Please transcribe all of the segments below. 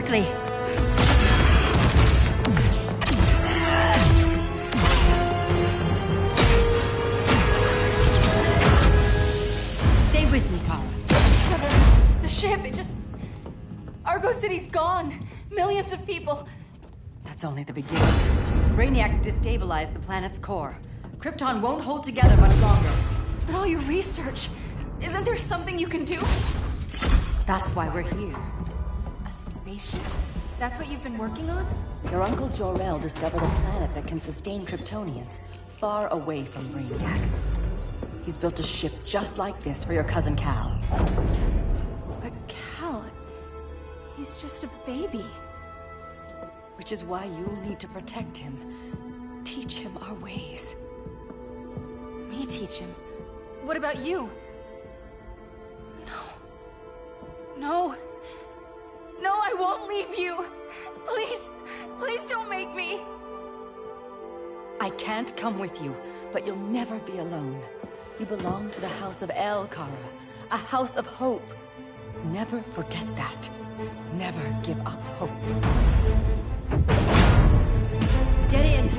quickly. Stay with me, Kara. The ship, it just... Argo City's gone. Millions of people. That's only the beginning. Brainiac's destabilized the planet's core. Krypton won't hold together much longer. But all your research, isn't there something you can do? That's why we're here. A spaceship? That's what you've been working on? Your Uncle Jor-El discovered a planet that can sustain Kryptonians, far away from Brainiac. He's built a ship just like this for your cousin Cal. But Cal... he's just a baby. Which is why you'll need to protect him. Teach him our ways. Me teach him? What about you? No. No, I won't leave you. Please, please don't make me. I can't come with you, but you'll never be alone. You belong to the House of El, Kara. A house of hope. Never forget that. Never give up hope. Get in.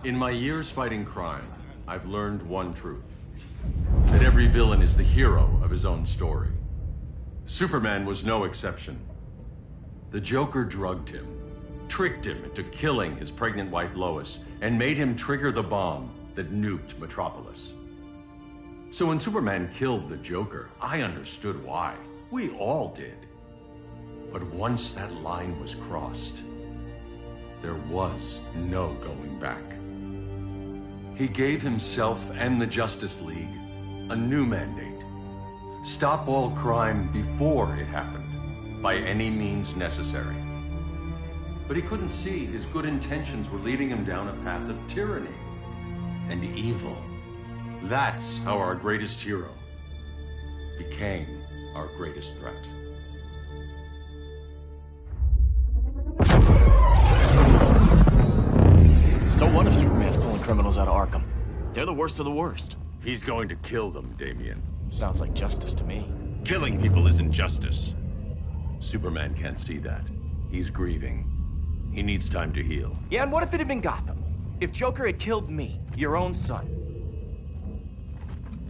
In my years fighting crime, I've learned one truth. That every villain is the hero of his own story. Superman was no exception. The Joker drugged him, tricked him into killing his pregnant wife Lois, and made him trigger the bomb that nuked Metropolis. So when Superman killed the Joker, I understood why. We all did. But once that line was crossed, there was no going back. He gave himself and the Justice League a new mandate. Stop all crime before it happened, by any means necessary. But he couldn't see his good intentions were leading him down a path of tyranny and evil. That's how our greatest hero became our greatest threat. So what if Superman's pulling criminals out of Arkham? They're the worst of the worst. He's going to kill them, Damian. Sounds like justice to me. Killing people isn't justice. Superman can't see that. He's grieving. He needs time to heal. Yeah, and what if it had been Gotham? If Joker had killed me, your own son?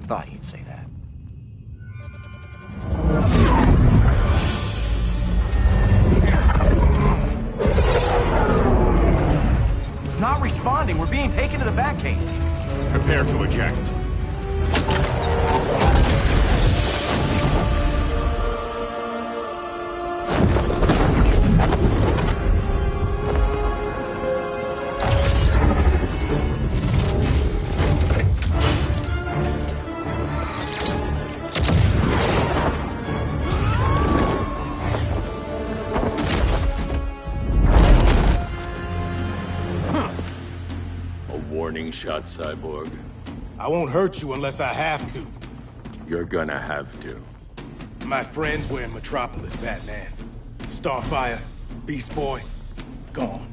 Thought you'd say that. It's not responding. We're being taken to the Batcave. Prepare to eject. Warning shot, Cyborg. I won't hurt you unless I have to. You're gonna have to. My friends were in Metropolis, Batman. Starfire, Beast Boy, gone.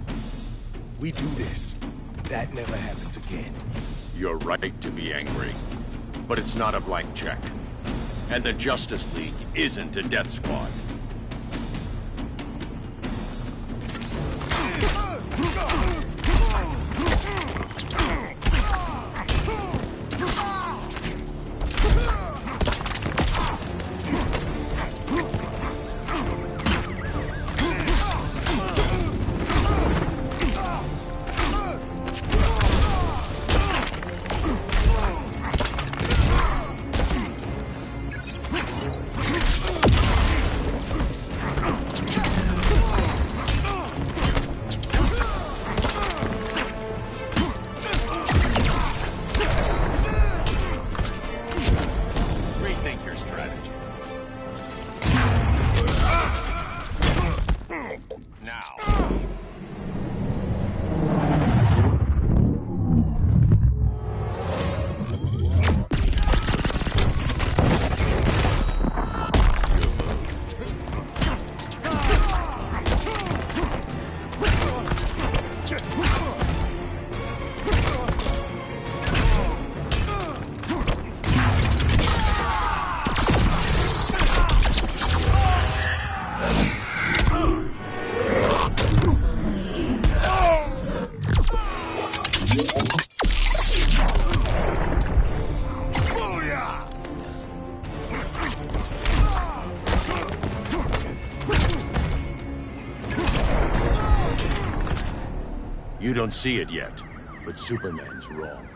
We do this. That never happens again. You're right to be angry. But it's not a blank check. And the Justice League isn't a death squad. strategy. Now. You don't see it yet, but Superman's wrong.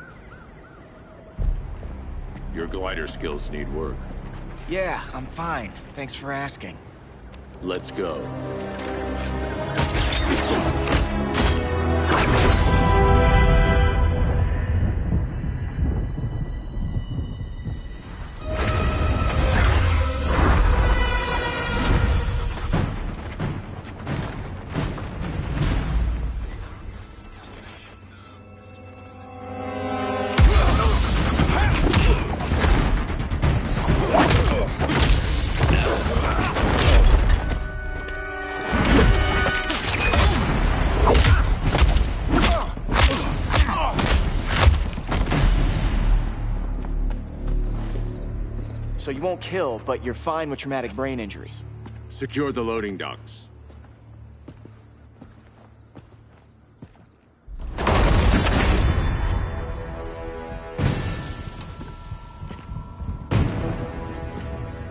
Your glider skills need work. Yeah, I'm fine. Thanks for asking. Let's go. So you won't kill, but you're fine with traumatic brain injuries. Secure the loading docks.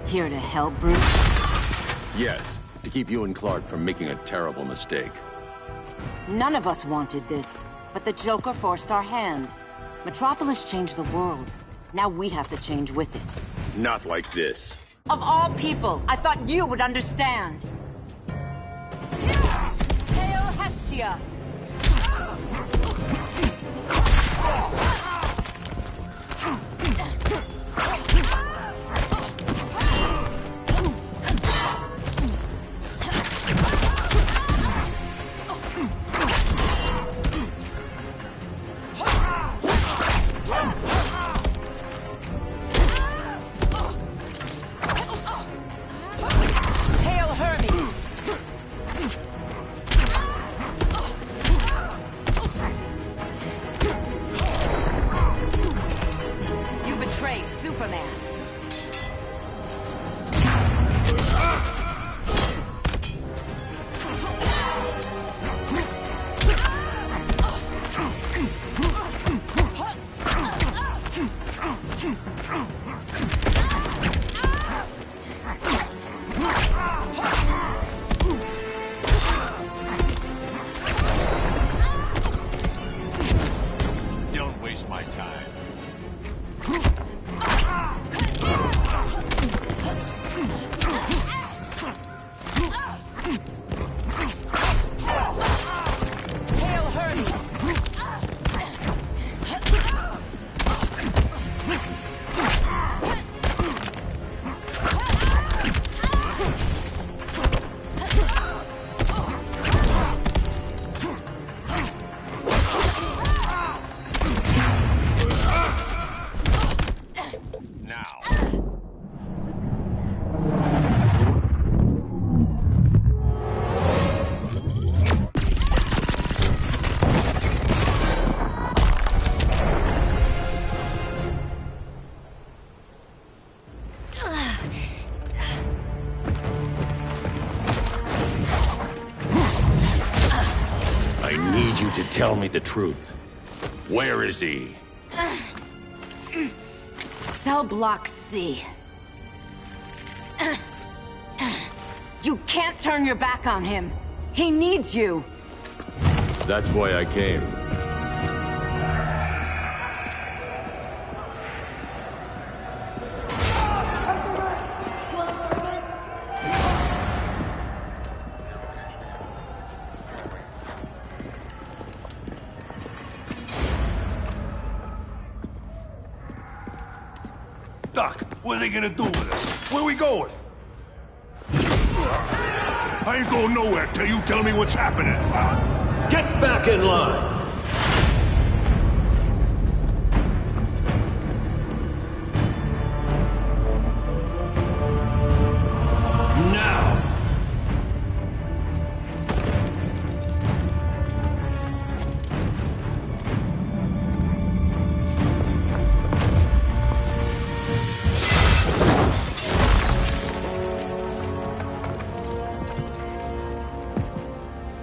Here to help, Bruce? Yes, to keep you and Clark from making a terrible mistake. None of us wanted this, but the Joker forced our hand. Metropolis changed the world. Now we have to change with it. Not like this. Of all people, I thought you would understand. Hail Hestia! Superman. Don't waste my time. I need you to tell me the truth. Where is he? Cell Block C. You can't turn your back on him. He needs you. That's why I came. Doc, What are they gonna do with us? Where we going? I ain't going nowhere till you tell me what's happening. Get back in line! Now!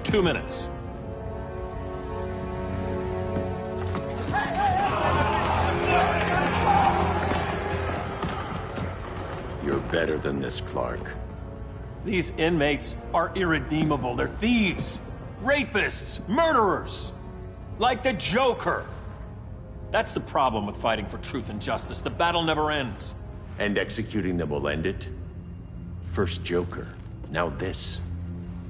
2 minutes. You're better than this, Clark. These inmates are irredeemable. They're thieves, rapists, murderers. Like the Joker. That's the problem with fighting for truth and justice. The battle never ends. And executing them will end it? First Joker, now this.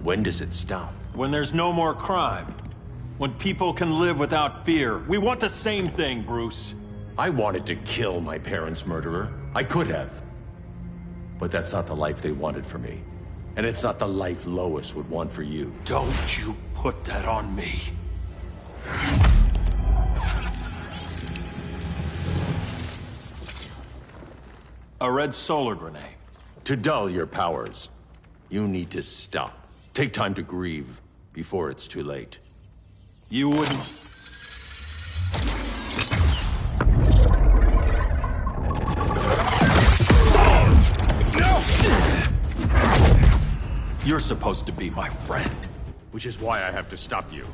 When does it stop? When there's no more crime. When people can live without fear. We want the same thing, Bruce. I wanted to kill my parents' murderer. I could have. But that's not the life they wanted for me. And it's not the life Lois would want for you. Don't you put that on me. A red solar grenade. To dull your powers, you need to stop. Take time to grieve before it's too late. You wouldn't... You're supposed to be my friend. Which is why I have to stop you.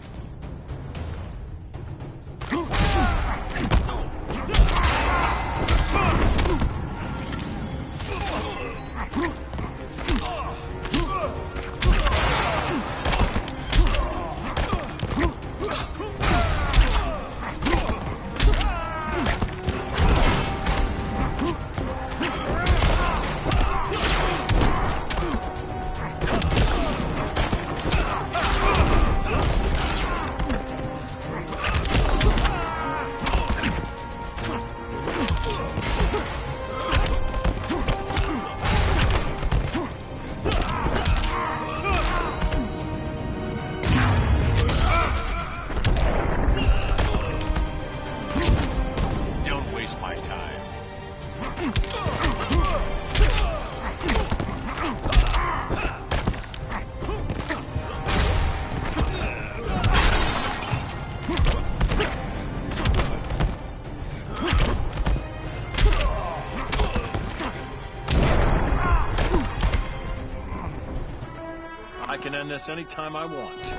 I can end this anytime I want.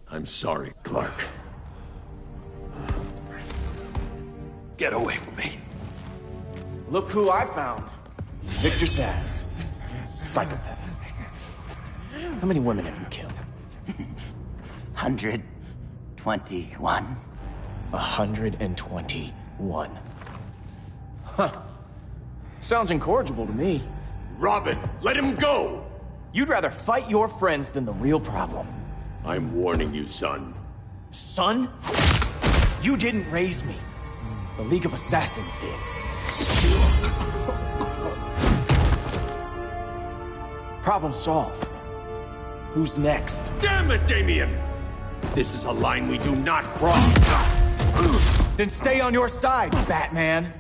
I'm sorry, Clark. Get away from me. Look who I found. Victor Saz. Psychopath. How many women have you killed? 121. 121. Huh. Sounds incorrigible to me. Robin, let him go! You'd rather fight your friends than the real problem. I'm warning you, son. Son? You didn't raise me. The League of Assassins did. Problem solved. Who's next? Damn it, Damien! This is a line we do not cross. Then stay on your side, Batman.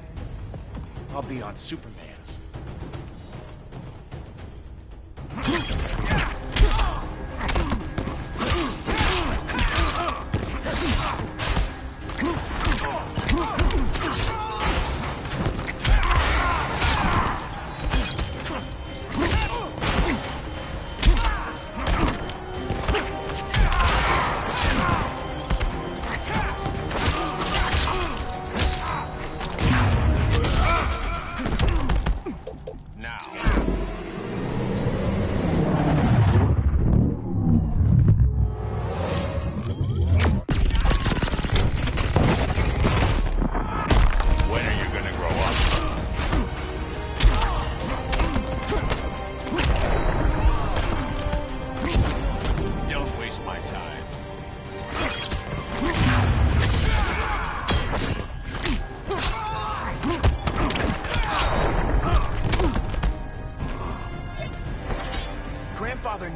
I'll be on Superman's.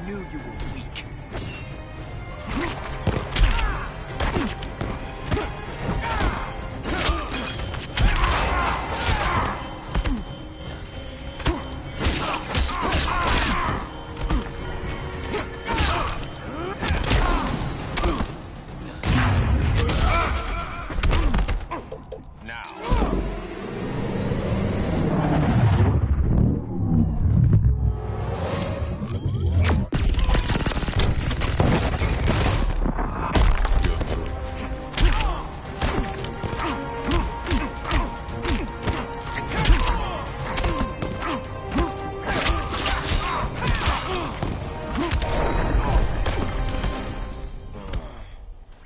knew you were weak.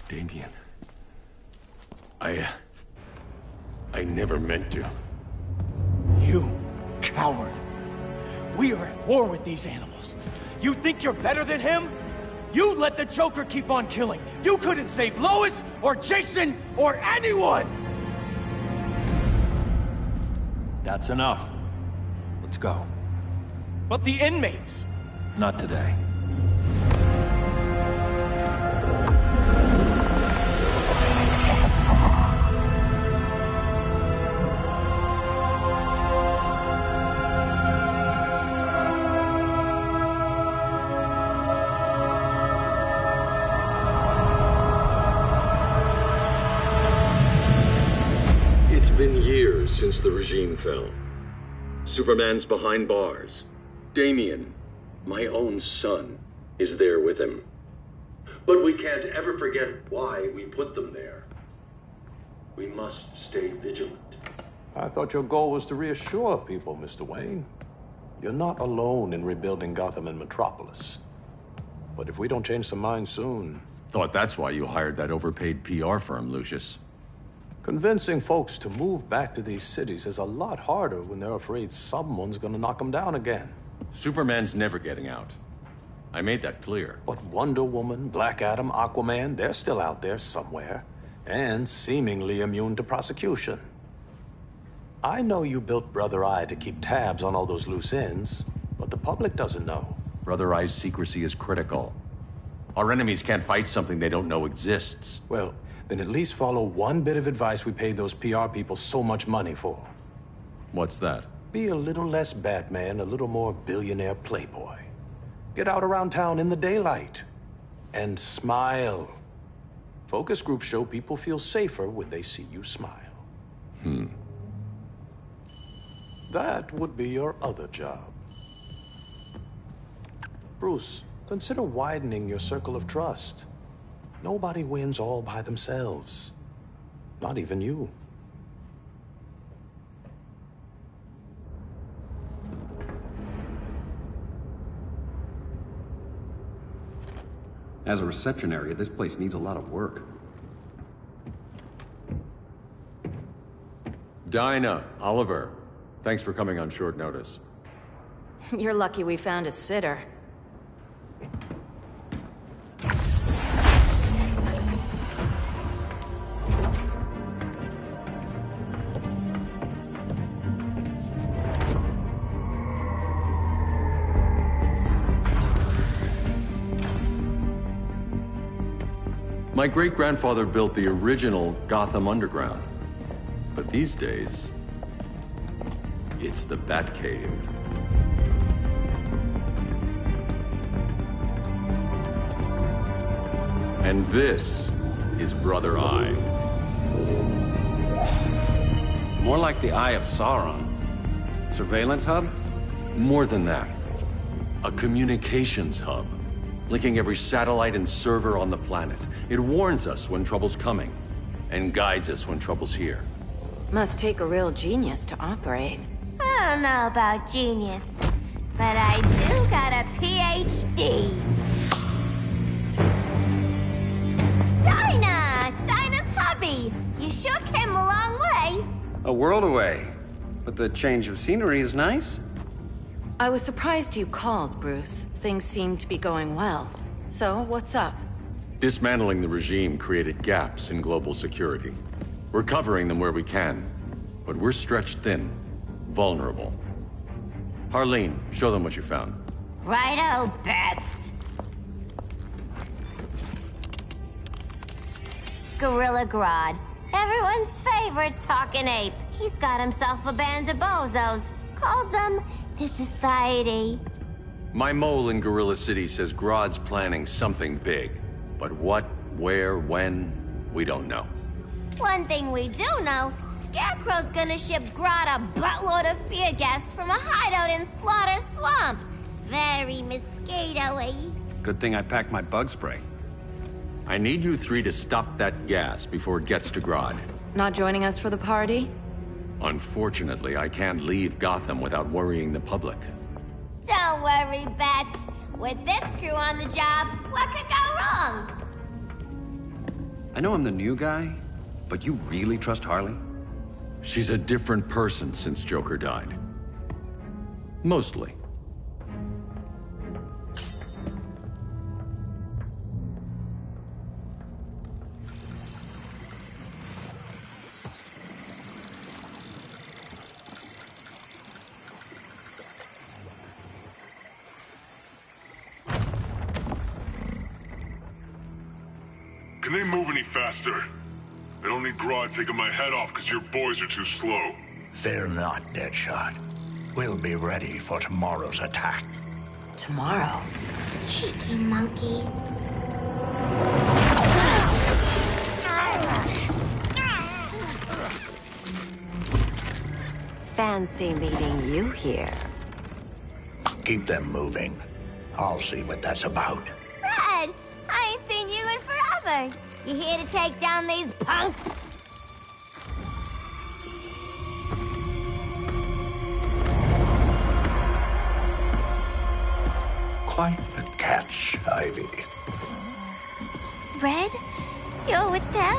Damien. I never meant to. You coward. We are at war with these animals. You think you're better than him? You let the Joker keep on killing. You couldn't save Lois, or Jason, or anyone! That's enough. Let's go. But the inmates! Not today. It's been years since the regime fell. Superman's behind bars. Damien, my own son, is there with him. But we can't ever forget why we put them there. We must stay vigilant. I thought your goal was to reassure people, Mr. Wayne. You're not alone in rebuilding Gotham and Metropolis. But if we don't change some minds soon... Thought that's why you hired that overpaid PR firm, Lucius. Convincing folks to move back to these cities is a lot harder when they're afraid someone's gonna knock them down again. Superman's never getting out. I made that clear. But Wonder Woman, Black Adam, Aquaman, they're still out there somewhere. And seemingly immune to prosecution. I know you built Brother Eye to keep tabs on all those loose ends, but the public doesn't know. Brother Eye's secrecy is critical. Our enemies can't fight something they don't know exists. Well, then at least follow one bit of advice we paid those PR people so much money for. What's that? Be a little less Batman, a little more billionaire playboy. Get out around town in the daylight. And smile. Focus groups show people feel safer when they see you smile. That would be your other job. Bruce, consider widening your circle of trust. Nobody wins all by themselves. Not even you. As a reception area, this place needs a lot of work. Dinah, Oliver, thanks for coming on short notice. You're lucky we found a sitter. My great-grandfather built the original Gotham Underground. But these days, it's the Batcave. And this is Brother Eye. More like the Eye of Sauron. Surveillance hub? More than that. A communications hub. Linking every satellite and server on the planet. It warns us when trouble's coming, and guides us when trouble's here. Must take a real genius to operate. I don't know about genius, but I do got a PhD. Dinah's hubby! You sure came a long way. A world away. But the change of scenery is nice. I was surprised you called, Bruce. Things seem to be going well. So, what's up? Dismantling the regime created gaps in global security. We're covering them where we can, but we're stretched thin, vulnerable. Harleen, show them what you found. Righto, Bats. Gorilla Grodd. Everyone's favorite talking ape. He's got himself a band of bozos. Calls them the Society. My mole in Gorilla City says Grodd's planning something big. But what, where, when, we don't know. One thing we do know, Scarecrow's gonna ship Grodd a buttload of fear gas from a hideout in Slaughter Swamp. Very mosquito-y. Good thing I packed my bug spray. I need you three to stop that gas before it gets to Grodd. Not joining us for the party? Unfortunately, I can't leave Gotham without worrying the public. Don't worry, Bats. With this crew on the job, what could go wrong? I know I'm the new guy, but you really trust Harley? She's a different person since Joker died. Mostly. Can they move any faster? I don't need Grodd taking my head off because your boys are too slow. Fear not, Deadshot. We'll be ready for tomorrow's attack. Tomorrow? Cheeky monkey. Fancy meeting you here. Keep them moving. I'll see what that's about. Red, I ain't seen you in forever. You here to take down these punks? Quite a catch, Ivy. Red, you're with them?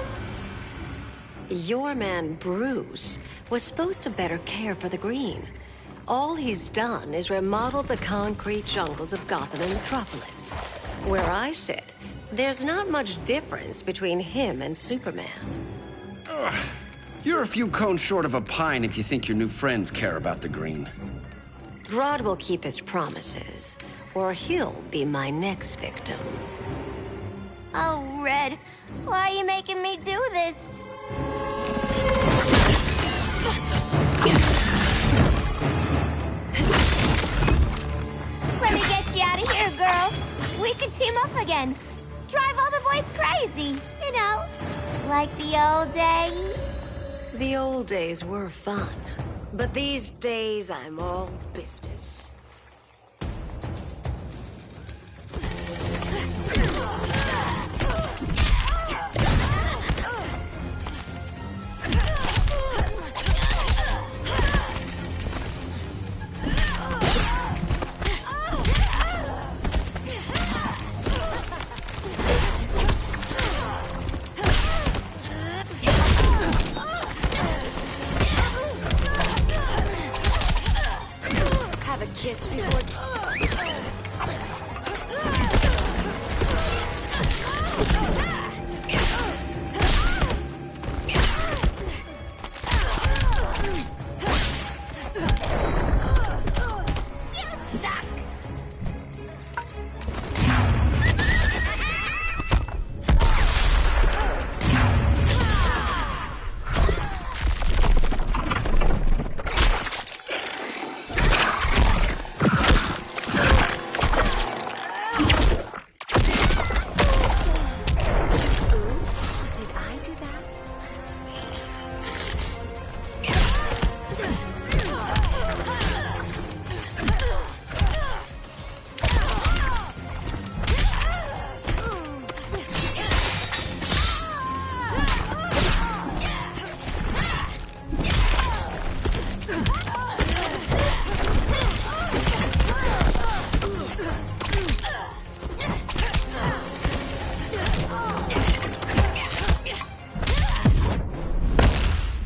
Your man, Bruce, was supposed to better care for the green. All he's done is remodel the concrete jungles of Gotham and Metropolis. Where I sit, there's not much difference between him and Superman. Ugh. You're a few cones short of a pine if you think your new friends care about the green. Grodd will keep his promises, or he'll be my next victim. Oh, Red, why are you making me do this? Let me get you out of here, girl. We can team up again. Drive all the boys crazy, you know, like the old days. The old days were fun, but these days I'm all business. Have a kiss before...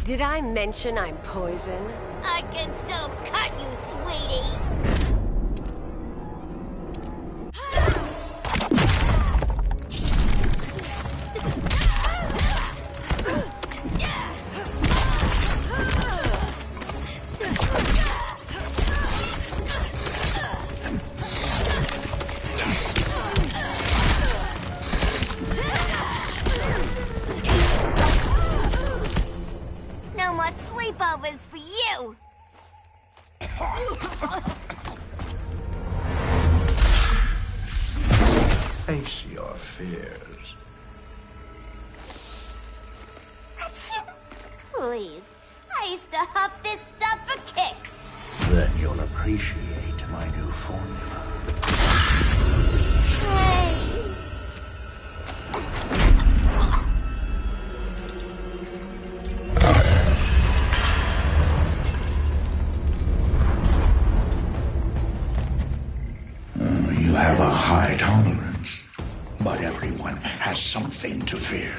Did I mention I'm poison? I can still cut you, sweetie. you! Face your fears. Please. I used to huff this stuff for kicks. Then you'll appreciate my new formula. Hey. You have a high tolerance, but everyone has something to fear.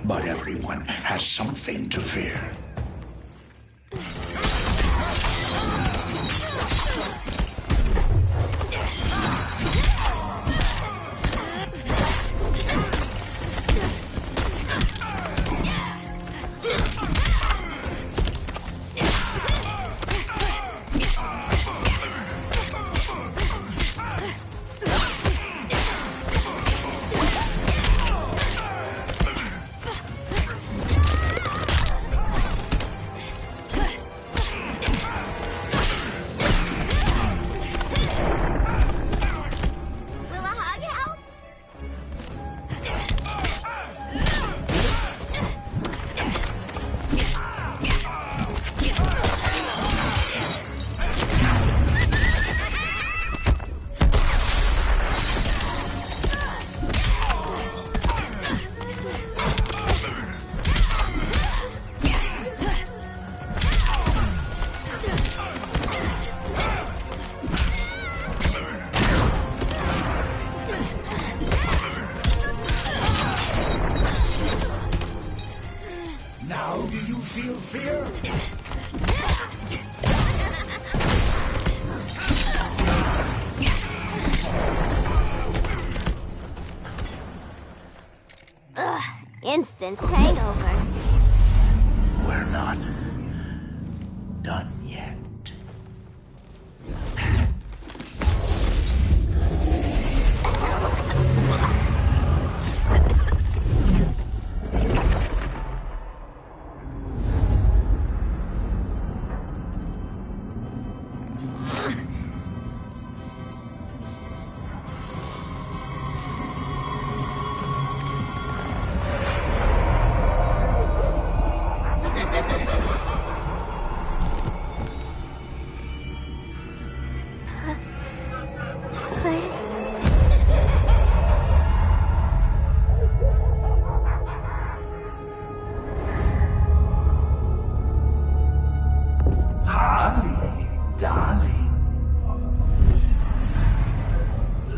But everyone has something to fear. Now do you feel fear? Ugh, instant hangover. We're not done yet.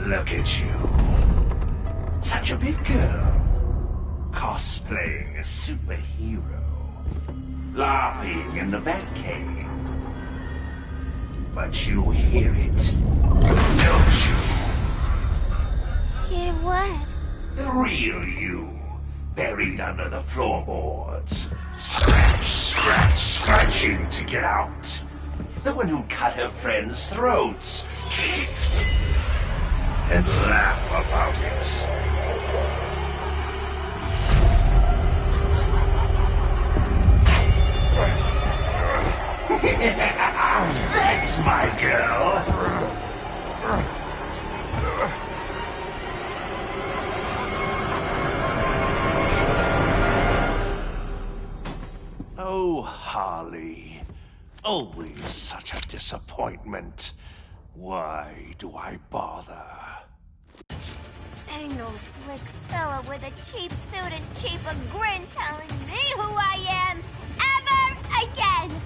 Look at you. Such a big girl. Cosplaying a superhero. LARPing in the Batcave. But you hear it, don't you? Hear what? The real you, buried under the floorboards. Scratch, scratch, scratching to get out. The one who cut her friends' throats. And laugh about it. That's my girl. Oh, Harley. Always such a disappointment. Why do I bother? Ain't no slick fella with a cheap suit and cheaper grin telling me who I am ever again.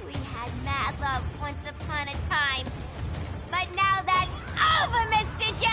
We had mad love once upon a time, but now that's over, Mr. J.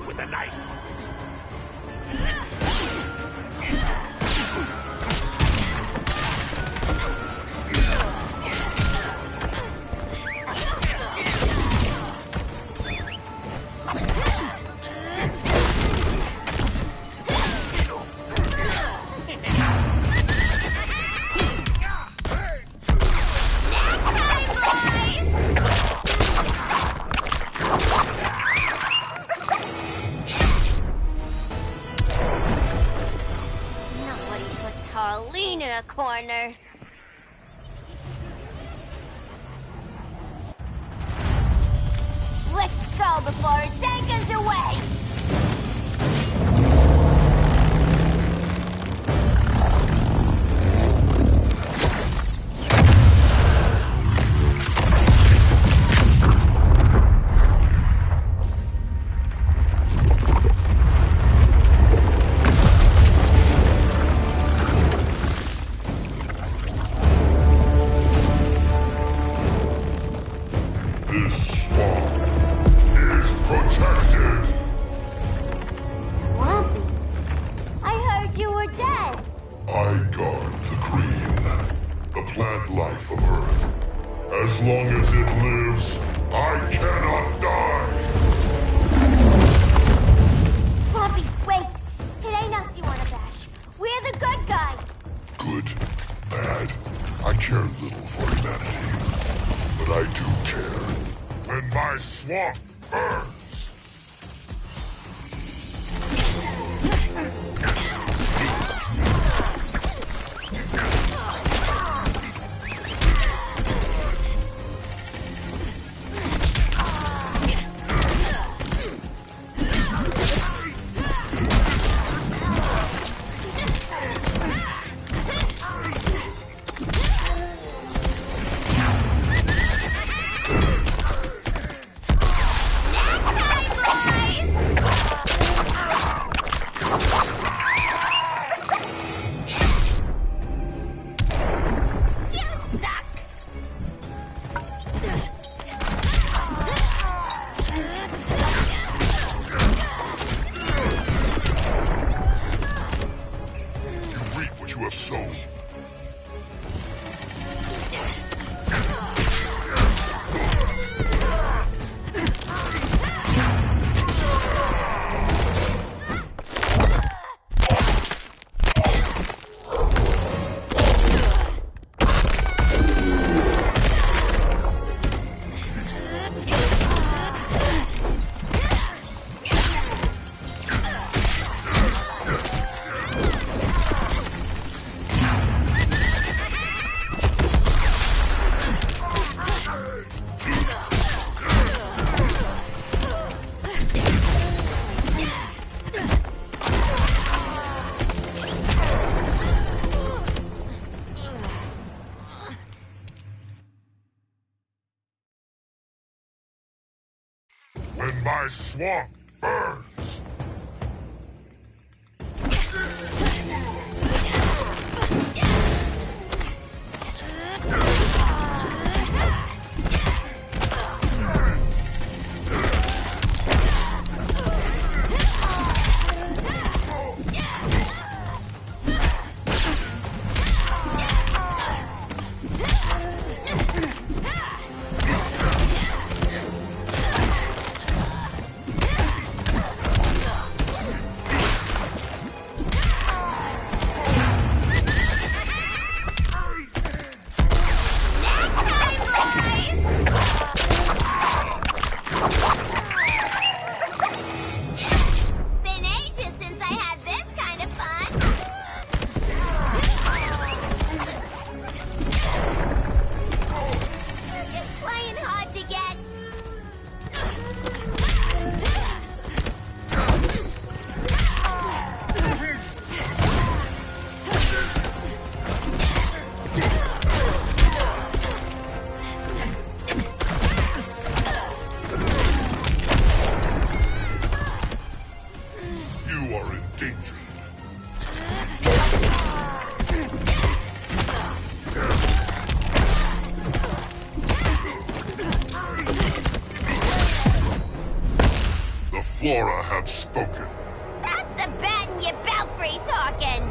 With a knife. Lean in a corner. Let's go before it takes us away! This swamp is protected. Swampy? I heard you were dead. I guard the green, the plant life of Earth. As long as it lives, I cannot die. Swampy, wait! It ain't us you wanna bash. We're the good guys. Good, bad, I care little for humanity. But I do care. When my swamp burns. Next when my swamp burns. Flora have spoken. That's the bat in your belfry talking.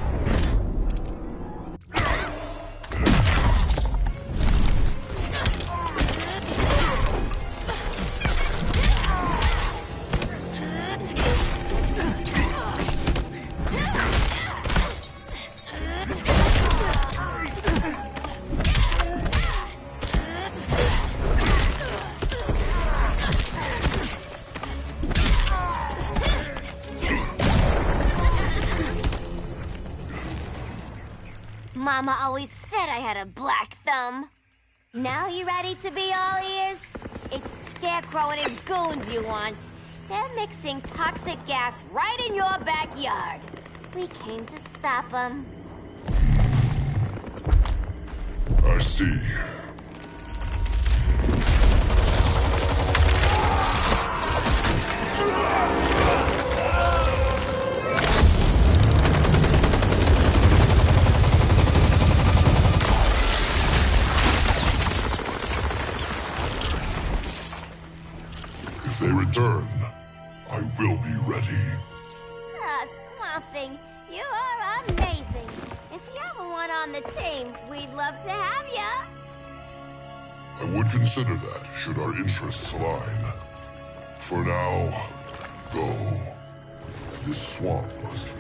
Mama always said I had a black thumb. Now you ready to be all ears? It's Scarecrow and his goons you want. They're mixing toxic gas right in your backyard. We came to stop them. I see. If they return, I will be ready. Ah, Swamp Thing, you are amazing. If you ever want on the team, we'd love to have ya. I would consider that, should our interests align. For now, go. This swamp must heal.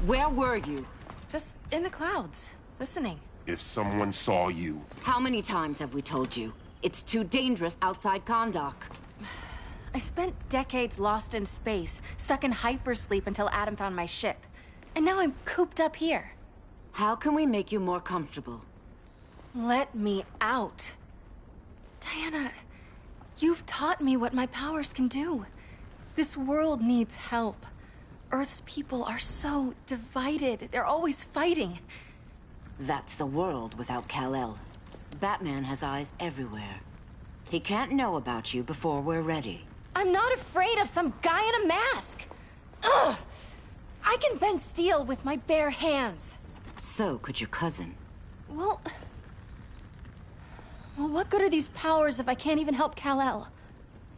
Where were you? Just in the clouds, listening. If someone saw you... How many times have we told you? It's too dangerous outside Kahndaq. I spent decades lost in space, stuck in hypersleep until Adam found my ship. And now I'm cooped up here. How can we make you more comfortable? Let me out. Diana, you've taught me what my powers can do. This world needs help. Earth's people are so divided. They're always fighting. That's the world without Kal-El. Batman has eyes everywhere. He can't know about you before we're ready. I'm not afraid of some guy in a mask. Ugh! I can bend steel with my bare hands. So could your cousin. Well, what good are these powers if I can't even help Kal-El?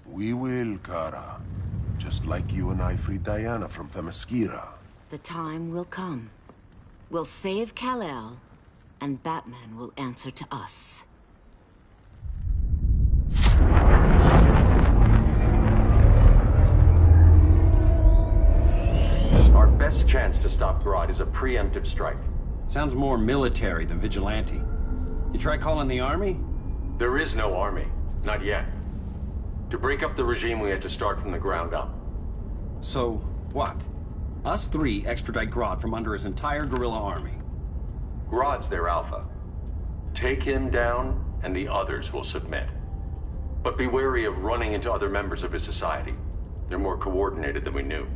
We will, Kara. Just like you and I freed Diana from Themyscira. The time will come. We'll save Kal-El, and Batman will answer to us. Our best best chance to stop Grodd is a preemptive strike. Sounds more military than vigilante. You try calling the army? There is no army. Not yet. To break up the regime, we had to start from the ground up. So, what? Us three extradite Grodd from under his entire guerrilla army. Grodd's their alpha. Take him down, and the others will submit. But be wary of running into other members of his society. They're more coordinated than we knew.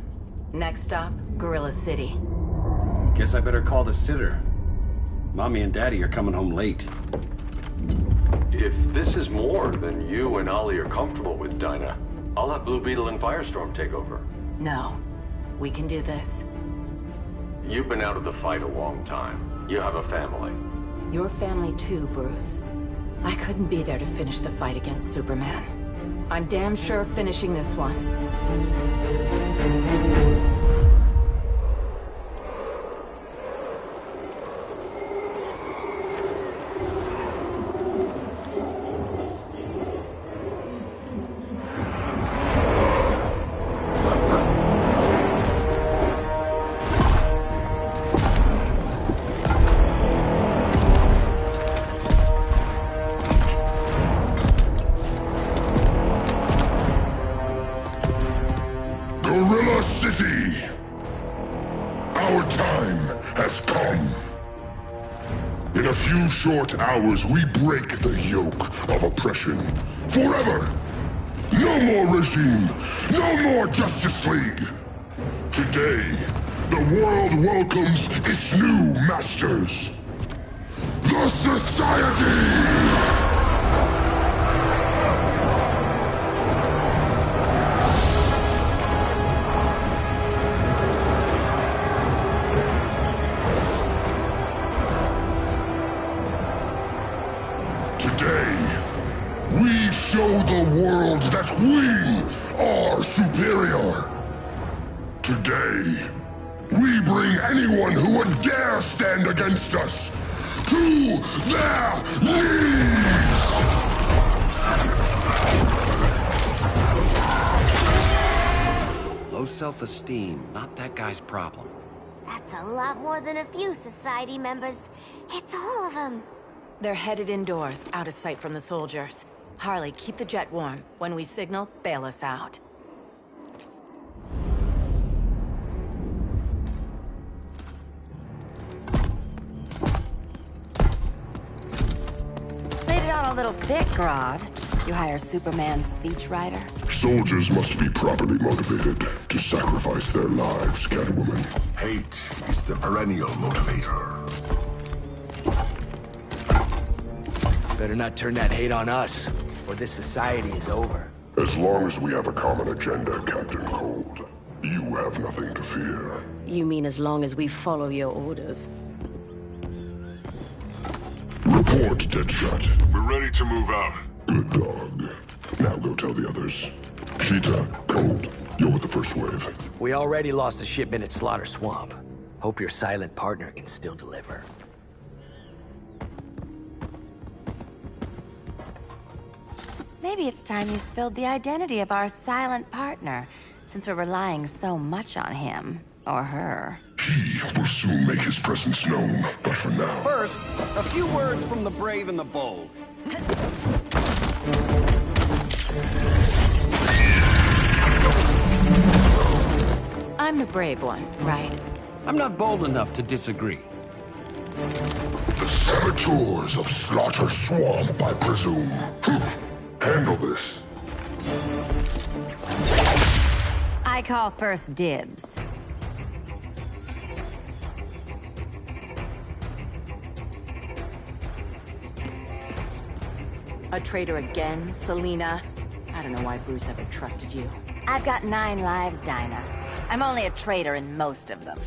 Next stop, Gorilla City. Guess I better call the sitter. Mommy and Daddy are coming home late. If this is more than you and Ollie are comfortable with, Dinah, I'll have Blue Beetle and Firestorm take over. No. We can do this. You've been out of the fight a long time. You have a family. Your family too, Bruce. I couldn't be there to finish the fight against Superman. I'm damn sure finishing this one. Gorilla City! Our time has come. In a few short hours, we break the yoke of oppression. Forever! No more regime! No more Justice League! Today, the world welcomes its new masters. The Society! We show the world that we are superior. Today, we bring anyone who would dare stand against us to their knees! Low self-esteem, not that guy's problem. That's a lot more than a few society members. It's all of them. They're headed indoors, out of sight from the soldiers. Harley, keep the jet warm. When we signal, bail us out. Laid it on a little thick, Grodd. You hire Superman's speechwriter? Soldiers must be properly motivated to sacrifice their lives, Catwoman. Hate is the perennial motivator. Better not turn that hate on us, or this society is over. As long as we have a common agenda, Captain Cold, you have nothing to fear. You mean as long as we follow your orders? Report, Deadshot. We're ready to move out. Good dog. Now go tell the others. Cheetah, Cold, you're with the first wave. We already lost a shipment at Slaughter Swamp. Hope your silent partner can still deliver. Maybe it's time you spilled the identity of our silent partner, since we're relying so much on him. Or her. He will soon make his presence known, but for now... First, a few words from the brave and the bold. I'm the brave one, right? I'm not bold enough to disagree. The saboteurs of Slaughter Swamp, I presume. Handle this. I call first dibs. A traitor again, Selina? I don't know why Bruce ever trusted you. I've got 9 lives, Dinah. I'm only a traitor in most of them.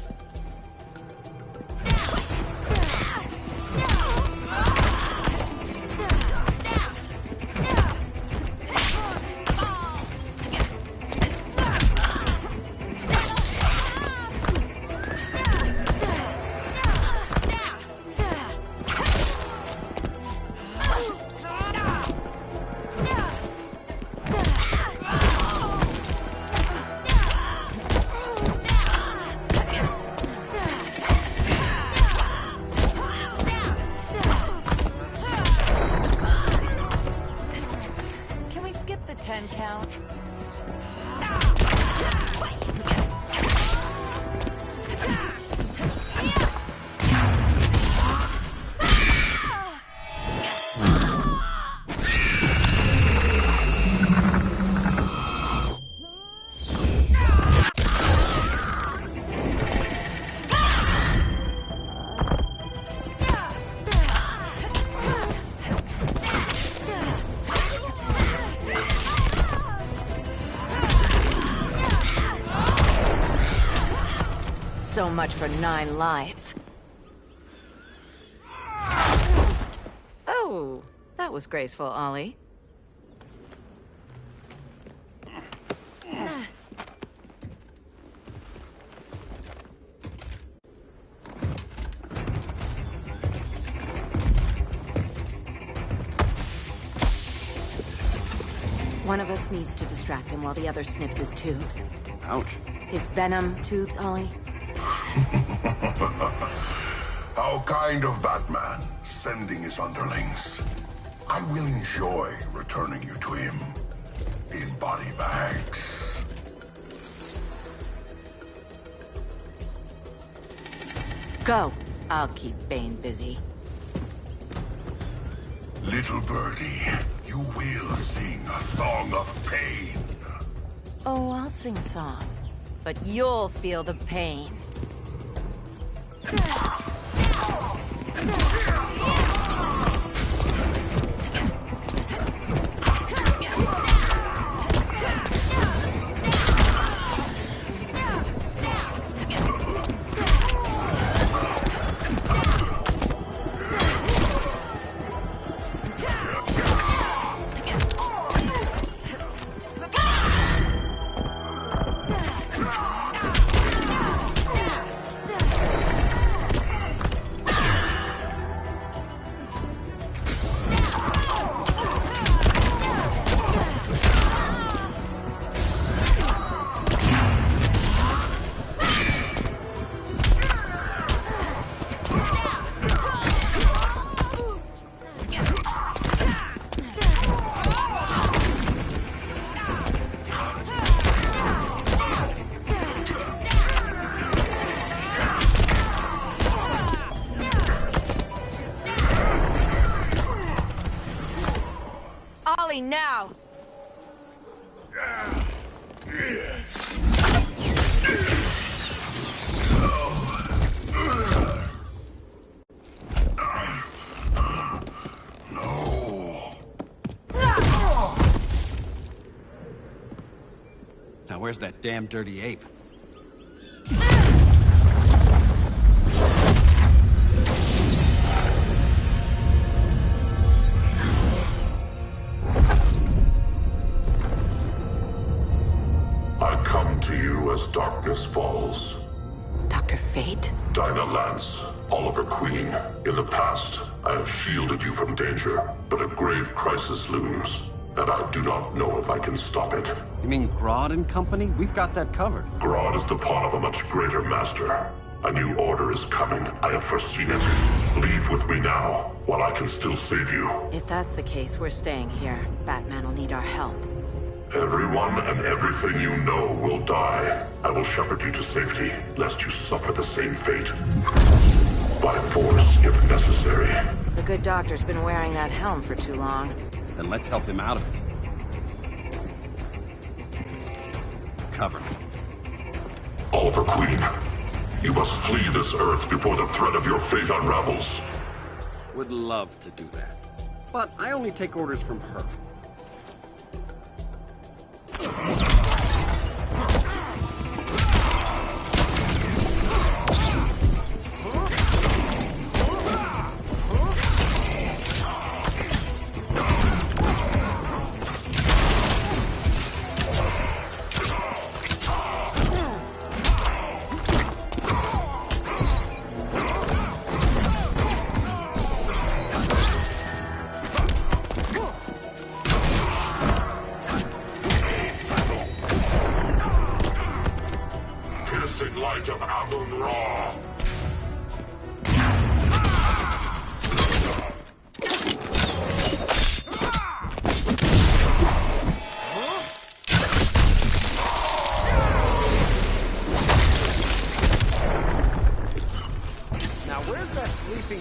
So much for 9 lives. Oh, that was graceful, Ollie. One of us needs to distract him while the other snips his tubes. Ouch. His venom tubes, Ollie. How kind of Batman, sending his underlings. I will enjoy returning you to him in body bags. Go. I'll keep Bane busy. Little birdie, you will sing a song of pain. Oh, I'll sing a song. But you'll feel the pain. Now! Now where's that damn dirty ape? As darkness falls. Dr. Fate? Dinah Lance, Oliver Queen. In the past, I have shielded you from danger, but a grave crisis looms, and I do not know if I can stop it. You mean Grodd and company? We've got that covered. Grodd is the pawn of a much greater master. A new order is coming. I have foreseen it. Leave with me now, while I can still save you. If that's the case, we're staying here. Batman will need our help. Everyone and everything you know will die. I will shepherd you to safety, lest you suffer the same fate. By force, if necessary. The good doctor's been wearing that helm for too long. Then let's help him out of it. Cover me. Oliver Queen, you must flee this Earth before the threat of your fate unravels. Would love to do that. But I only take orders from her.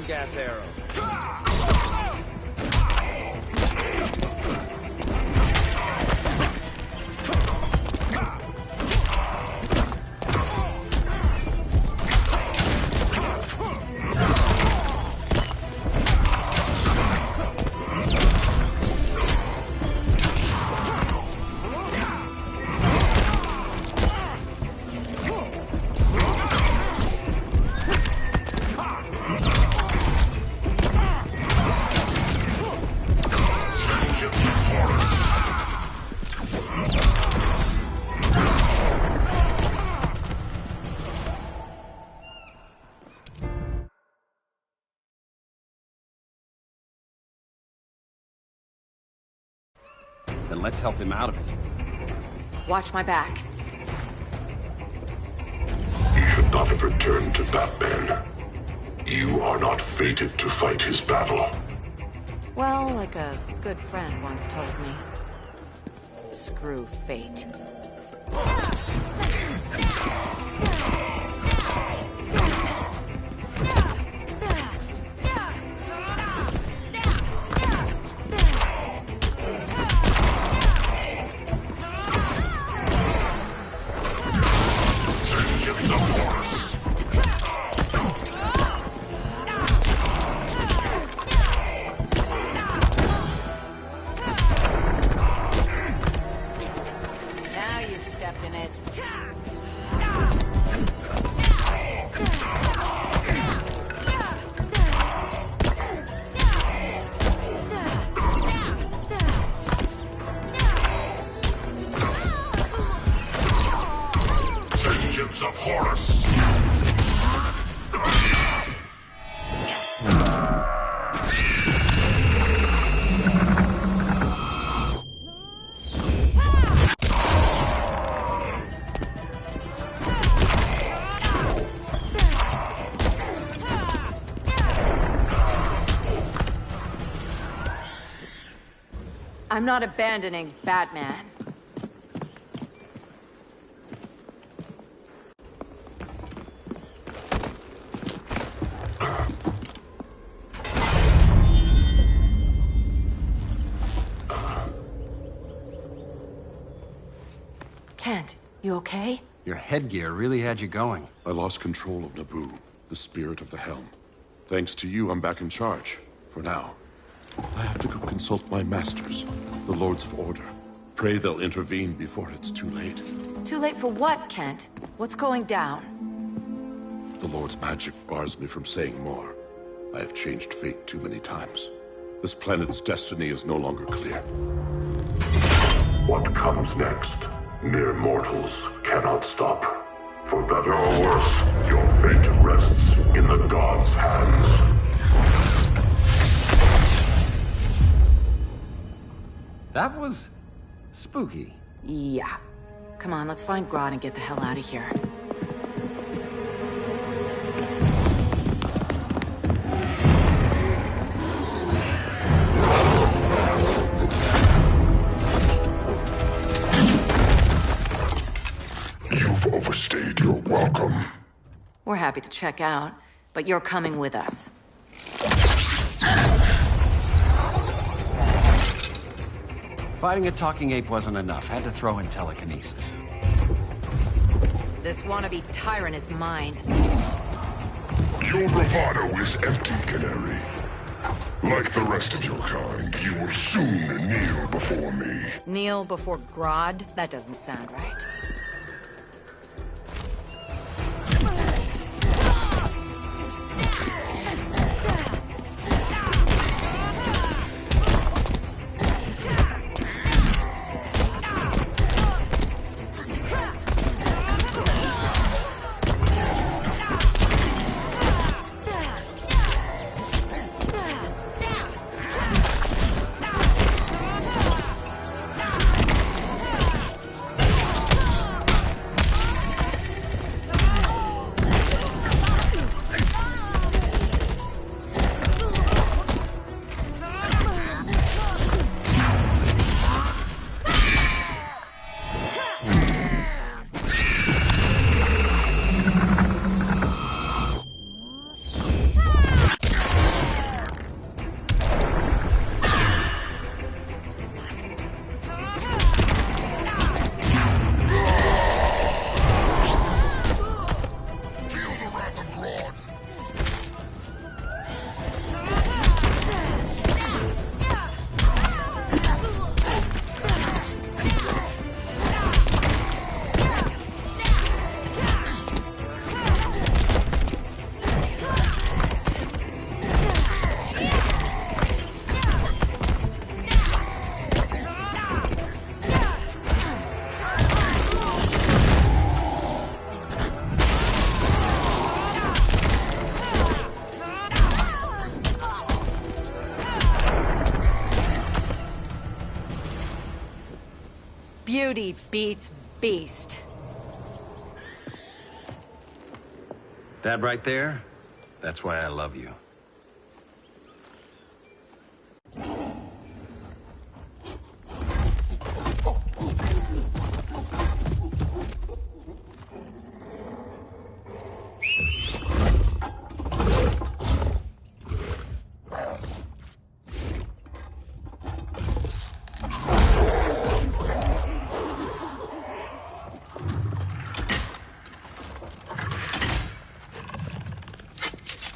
Gas arrow. then let's help him out of it. Watch my back. You should not have returned to Batman. You are not fated to fight his battle. Well, like a good friend once told me. Screw fate. Of Horus. I'm not abandoning Batman. Kent, you okay? Your headgear really had you going. I lost control of Naboo, the spirit of the helm. Thanks to you, I'm back in charge. For now. I have to go consult my masters, the Lords of Order. Pray they'll intervene before it's too late. Too late for what, Kent? What's going down? The Lord's magic bars me from saying more. I have changed fate too many times. This planet's destiny is no longer clear. What comes next, mere mortals cannot stop. For better or worse, your fate rests in the gods' hands. That was spooky. Yeah. Come on, let's find Grodd and get the hell out of here. You've overstayed your welcome. We're happy to check out, but you're coming with us. Fighting a talking ape wasn't enough. Had to throw in telekinesis. This wannabe tyrant is mine. Your bravado is empty, Canary. Like the rest of your kind, you will soon kneel before me. Kneel before Grodd? That doesn't sound right. Duty beats beast. That right there, that's why I love you.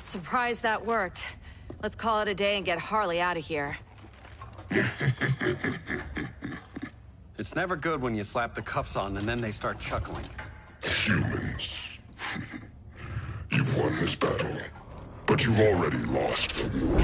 Surprised that worked. Let's call it a day and get Harley out of here. It's never good when you slap the cuffs on and then they start chuckling. Humans. You've won this battle, but you've already lost the war.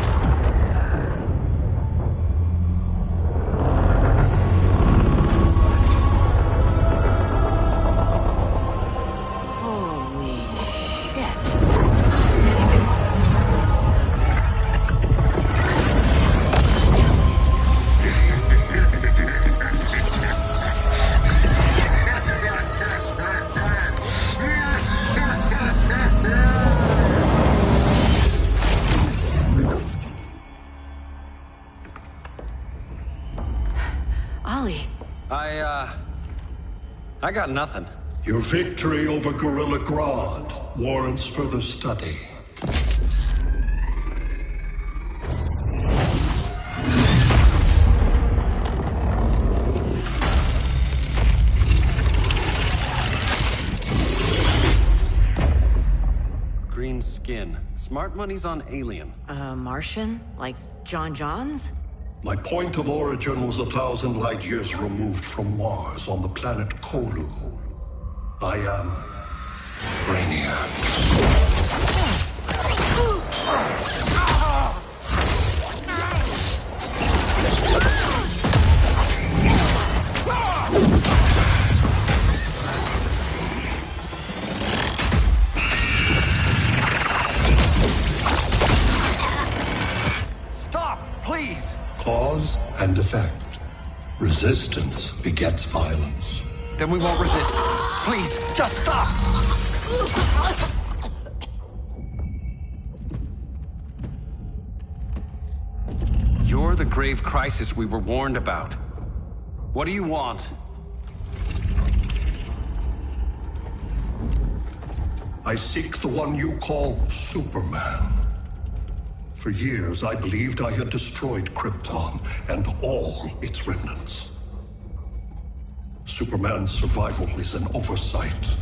I got nothing. Your victory over Gorilla Grodd warrants further study. Green skin. Smart money's on alien. Martian? Like John Johns? My point of origin was 1,000 light years removed from Mars on the planet Kolu. I am Brainiac. Stop, please! Cause and effect. Resistance begets violence. Then we won't resist. Please, just stop! You're the grave crisis we were warned about. What do you want? I seek the one you call Superman. For years, I believed I had destroyed Krypton and all its remnants. Superman's survival is an oversight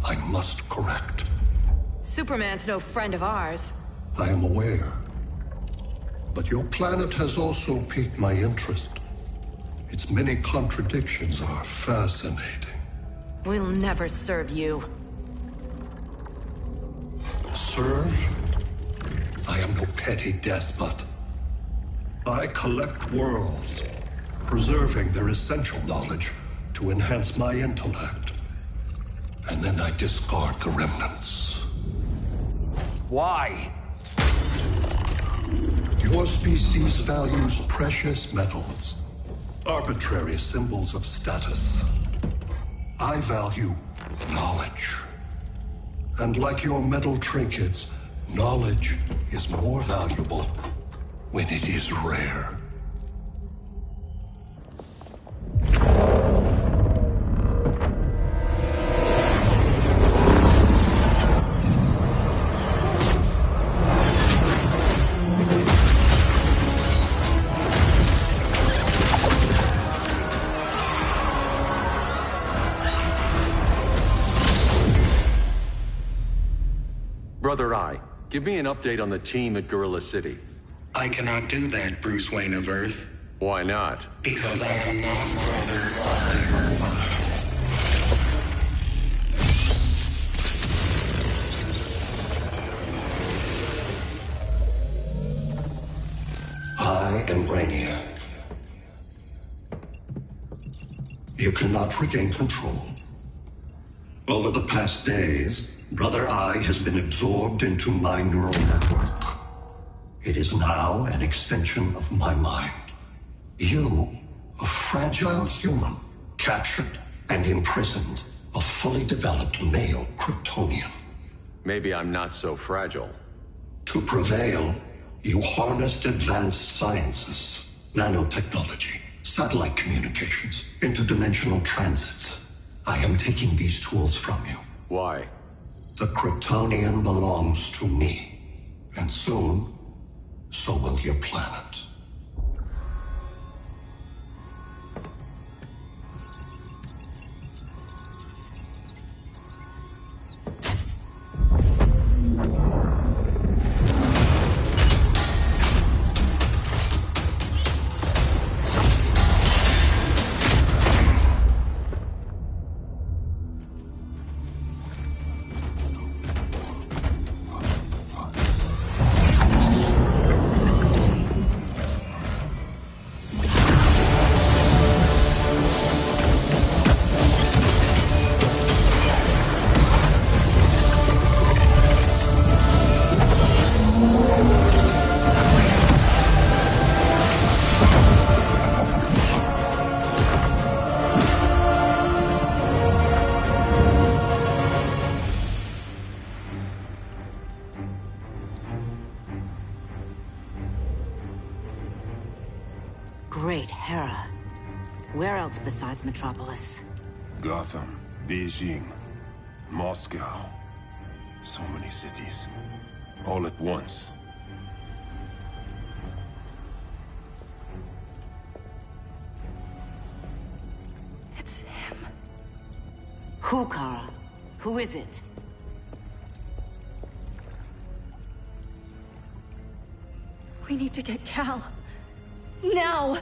I must correct. Superman's no friend of ours. I am aware. But your planet has also piqued my interest. Its many contradictions are fascinating. We'll never serve you. Serve? I am no petty despot. I collect worlds, preserving their essential knowledge to enhance my intellect. And then I discard the remnants. Why? Your species values precious metals, arbitrary symbols of status. I value knowledge. And like your metal trinkets, knowledge is more valuable when it is rare. Brother Eye, give me an update on the team at Gorilla City. I cannot do that, Bruce Wayne of Earth. Why not? Because I am not Brother Eye. I am Brainiac. You cannot regain control. Over the past days, Brother Eye has been absorbed into my neural network. It is now an extension of my mind. You, a fragile human, captured and imprisoned a fully developed male Kryptonian. Maybe I'm not so fragile. To prevail, you harnessed advanced sciences, nanotechnology, satellite communications, interdimensional transits. I am taking these tools from you. Why? The Kryptonian belongs to me. And soon, so will your planet. Great Hera. Where else besides Metropolis? Gotham, Beijing, Moscow. So many cities. All at once. It's him. Who, Kara? Who is it? We need to get Cal. Now!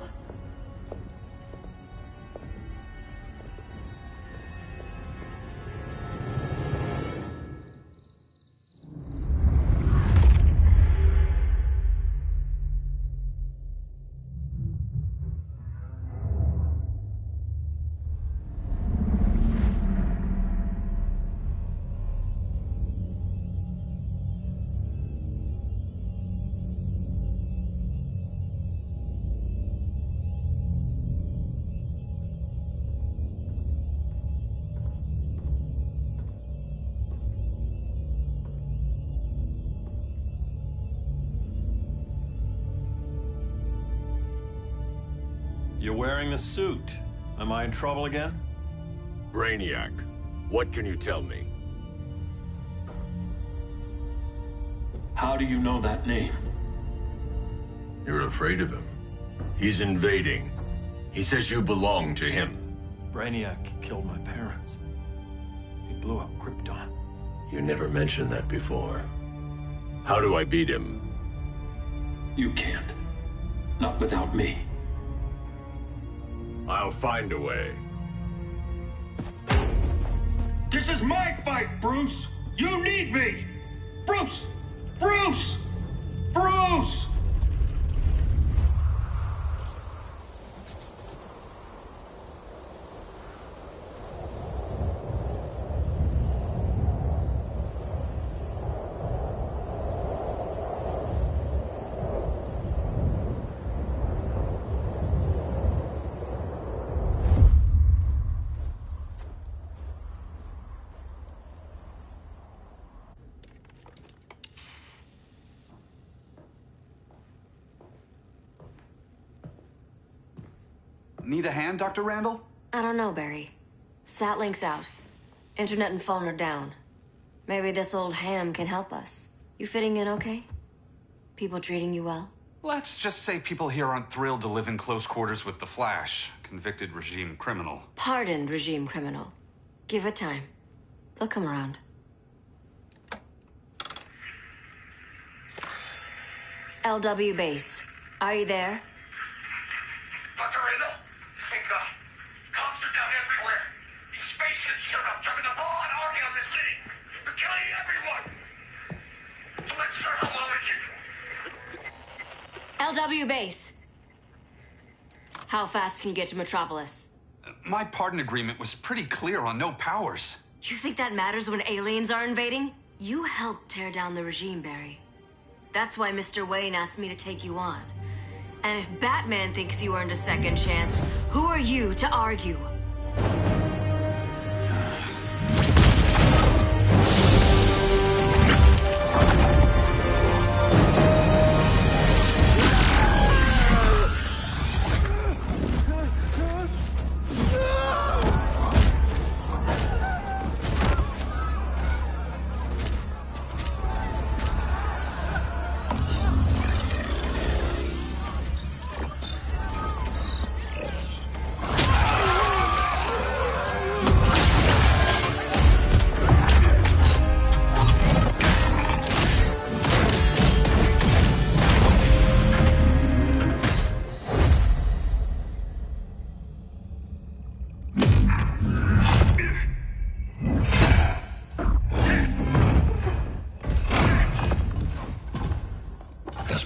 You're wearing the suit. Am I in trouble again? Brainiac, what can you tell me? How do you know that name? You're afraid of him. He's invading. He says you belong to him. Brainiac killed my parents. He blew up Krypton. You never mentioned that before. How do I beat him? You can't. Not without me. I'll find a way. This is my fight, Bruce! You need me! Bruce! Bruce! Bruce! Need a hand, Dr. Randall? I don't know, Barry. Satlink's out. Internet and phone are down. Maybe this old ham can help us. You fitting in okay? People treating you well? Let's just say people here aren't thrilled to live in close quarters with the Flash, convicted regime criminal. Pardoned regime criminal. Give it time. They'll come around. LW base. Are you there? Dr. Randall? Thank God. Cops are down everywhere. These spaceships showed up, driving the raw army on the city. They're killing everyone. So let's start a long mission. LW base. How fast can you get to Metropolis? My pardon agreement was pretty clear on no powers. You think that matters when aliens are invading? You helped tear down the regime, Barry. That's why Mr. Wayne asked me to take you on. And if Batman thinks you earned a second chance, who are you to argue?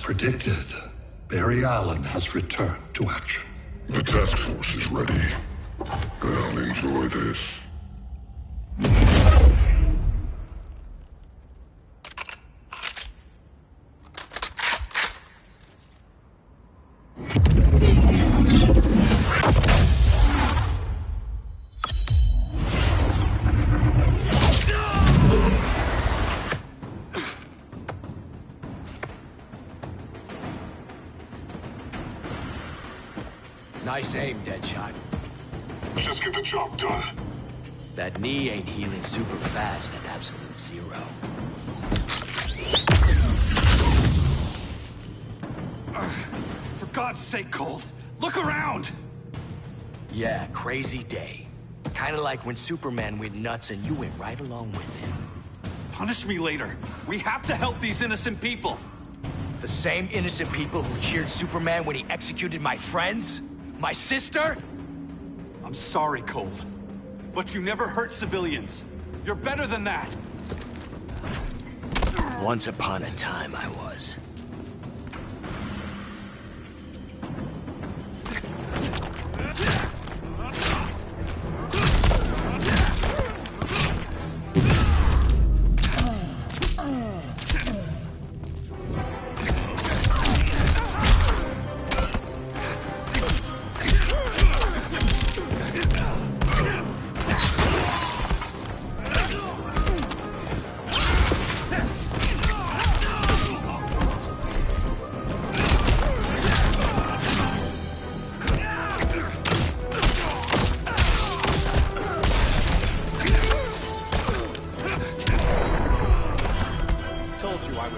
predicted, Barry Allen has returned to action. The task force is ready. I'll enjoy this. Nice aim, Deadshot. Just get the job done. That knee ain't healing super fast at absolute zero. For God's sake, Cold, look around! Yeah, crazy day. Kinda like when Superman went nuts and you went right along with him. Punish me later. We have to help these innocent people. The same innocent people who cheered Superman when he executed my friends? My sister? I'm sorry, Cold, but you never hurt civilians. You're better than that. Once upon a time, I was.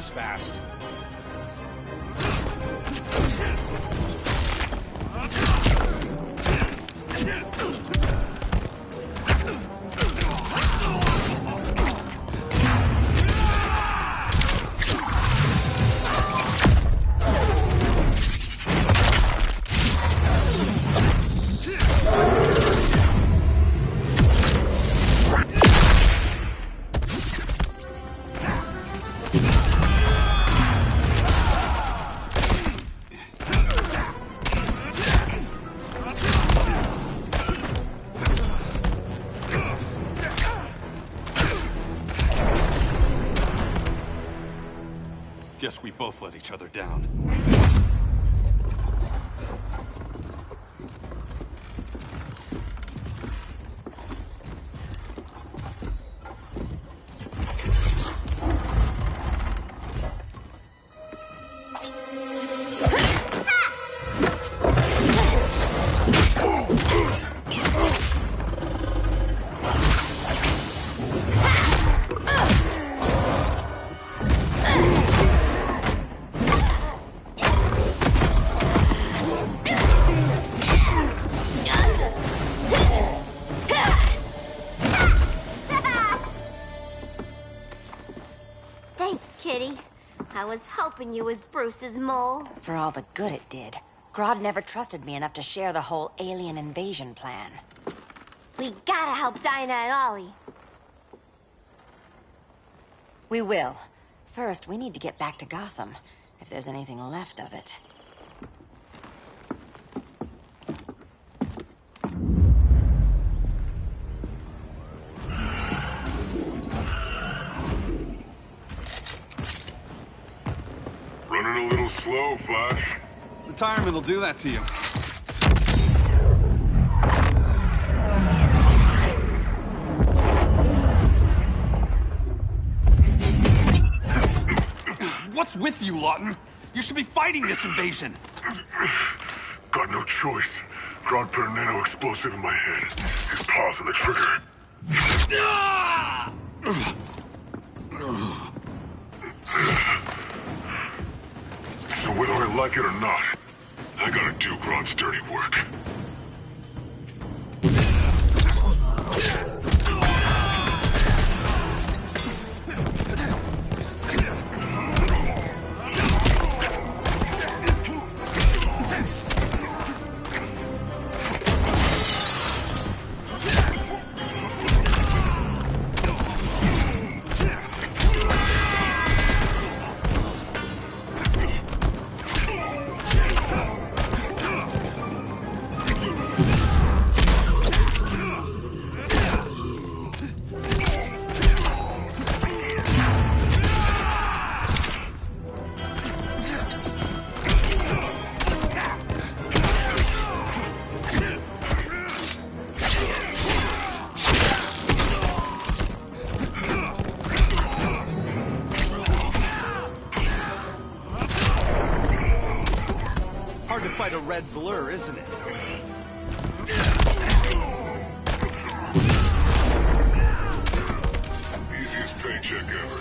Fast. Guess we both let each other down. Thanks, Kitty. I was hoping you was Bruce's mole. For all the good it did. Grodd never trusted me enough to share the whole alien invasion plan. We gotta help Dinah and Ollie. We will. First, we need to get back to Gotham, if there's anything left of it. Running a little slow, Flash. Retirement will do that to you. What's with you, Lawton? You should be fighting this invasion. Got no choice. Grodd put a nano-explosive in my head. His paws on the trigger. So whether I like it or not, I gotta do Grodd's dirty work. quite a red blur, isn't it? Easiest paycheck ever.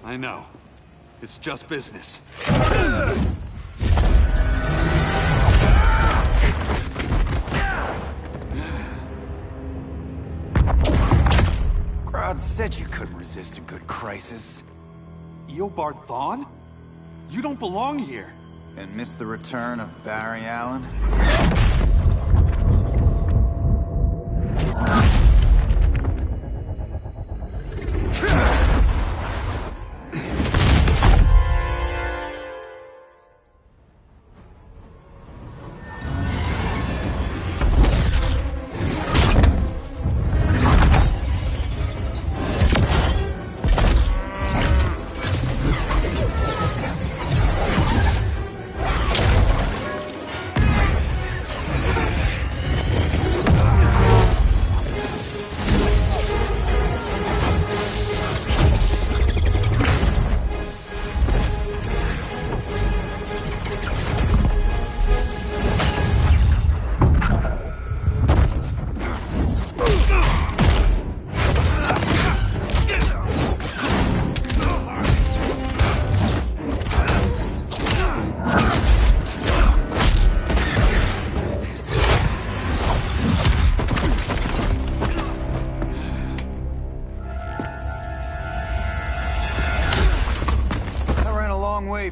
I know. It's just business. Grodd said you couldn't resist a good crisis. Eobard Thawne? You don't belong here. And miss the return of Barry Allen?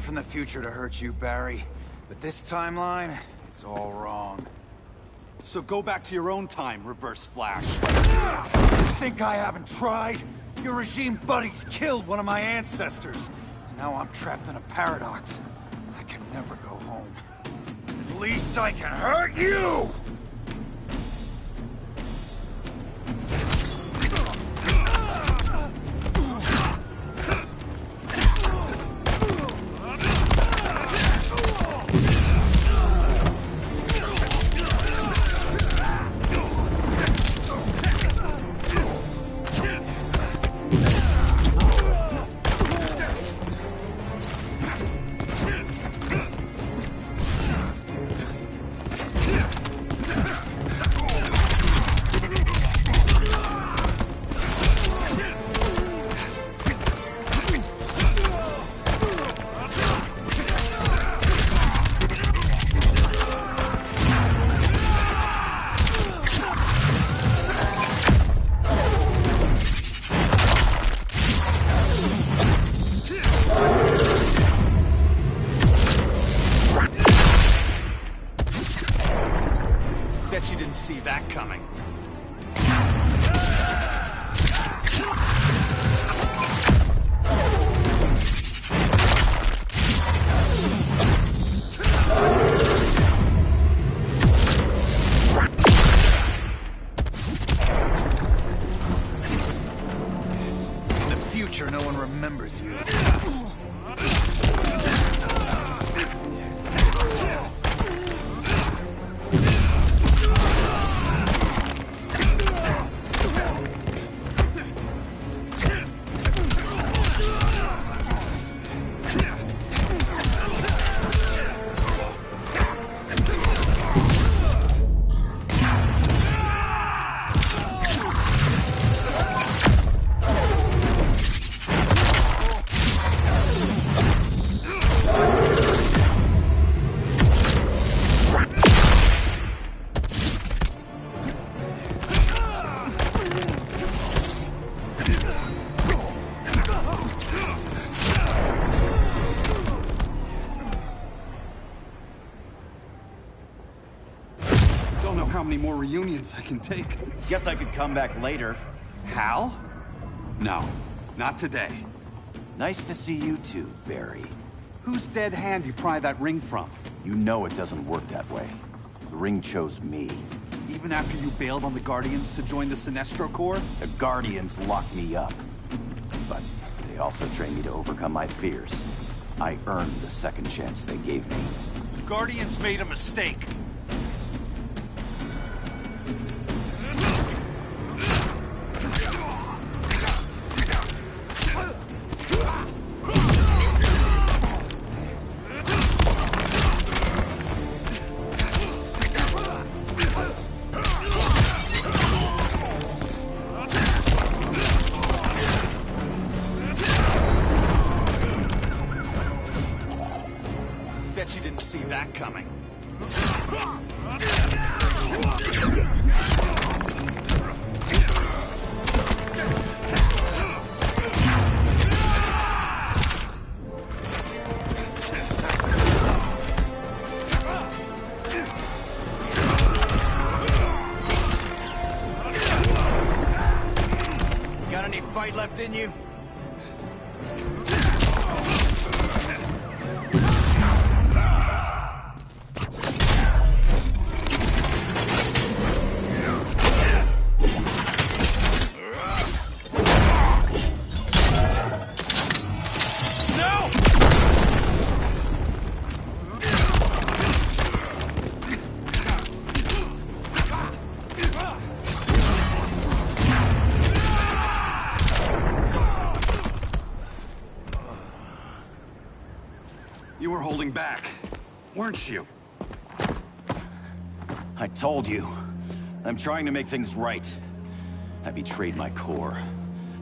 From the future to hurt you, Barry. But this timeline, it's all wrong. So go back to your own time, Reverse Flash. Think I haven't tried? Your regime buddies killed one of my ancestors. Now I'm trapped in a paradox. I can never go home. At least I can hurt you! Bet you didn't see that coming. In the future, no one remembers you. How many more reunions I can take? Guess I could come back later. Hal? No, not today. Nice to see you too, Barry. Whose dead hand you pry that ring from? You know it doesn't work that way. The ring chose me. Even after you bailed on the Guardians to join the Sinestro Corps? The Guardians locked me up. But they also trained me to overcome my fears. I earned the second chance they gave me. The Guardians made a mistake. Bet you didn't see that coming. Got any fight left in you? You were holding back, weren't you? I told you. I'm trying to make things right. I betrayed my core,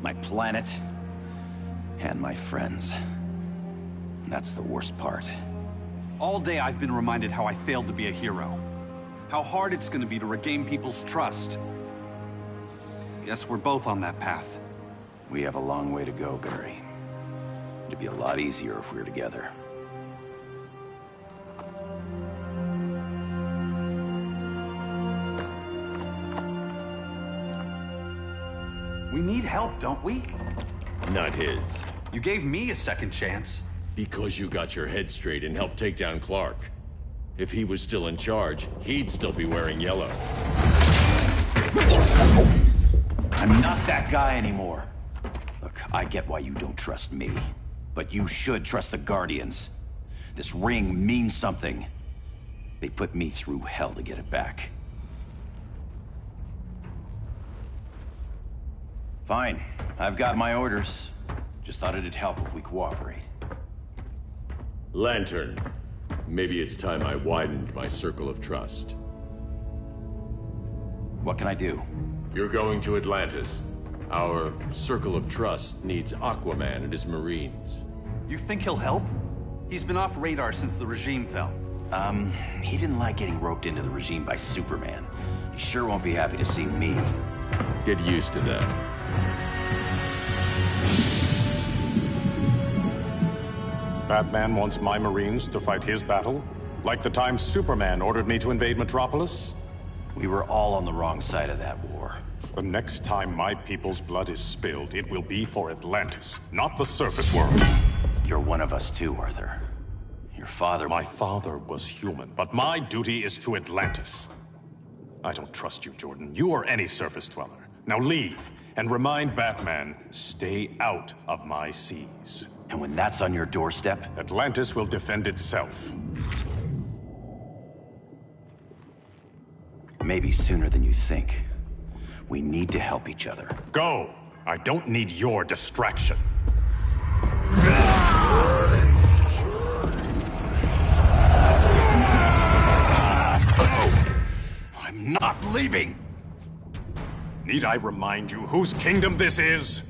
my planet, and my friends. That's the worst part. All day I've been reminded how I failed to be a hero. How hard it's gonna be to regain people's trust. Guess we're both on that path. We have a long way to go, Barry. It'd be a lot easier if we were together. We need help, don't we? Not his. You gave me a second chance. Because you got your head straight and helped take down Clark. If he was still in charge, he'd still be wearing yellow. I'm not that guy anymore. Look, I get why you don't trust me. But you should trust the Guardians. This ring means something. They put me through hell to get it back. Fine. I've got my orders. Just thought it'd help if we cooperate. Lantern. Maybe it's time I widened my circle of trust. What can I do? You're going to Atlantis. Our circle of trust needs Aquaman and his Marines. You think he'll help? He's been off radar since the regime fell. He didn't like getting roped into the regime by Superman. He sure won't be happy to see me. Get used to that. Batman wants my Marines to fight his battle? Like the time Superman ordered me to invade Metropolis? We were all on the wrong side of that war. The next time my people's blood is spilled, it will be for Atlantis, not the surface world. You're one of us too, Arthur. Your father... My father was human, but my duty is to Atlantis. I don't trust you, Jordan. You or any surface dweller. Now leave, and remind Batman, stay out of my seas. And when that's on your doorstep? Atlantis will defend itself. Maybe sooner than you think. We need to help each other. Go! I don't need your distraction. I'm not leaving! Need I remind you whose kingdom this is?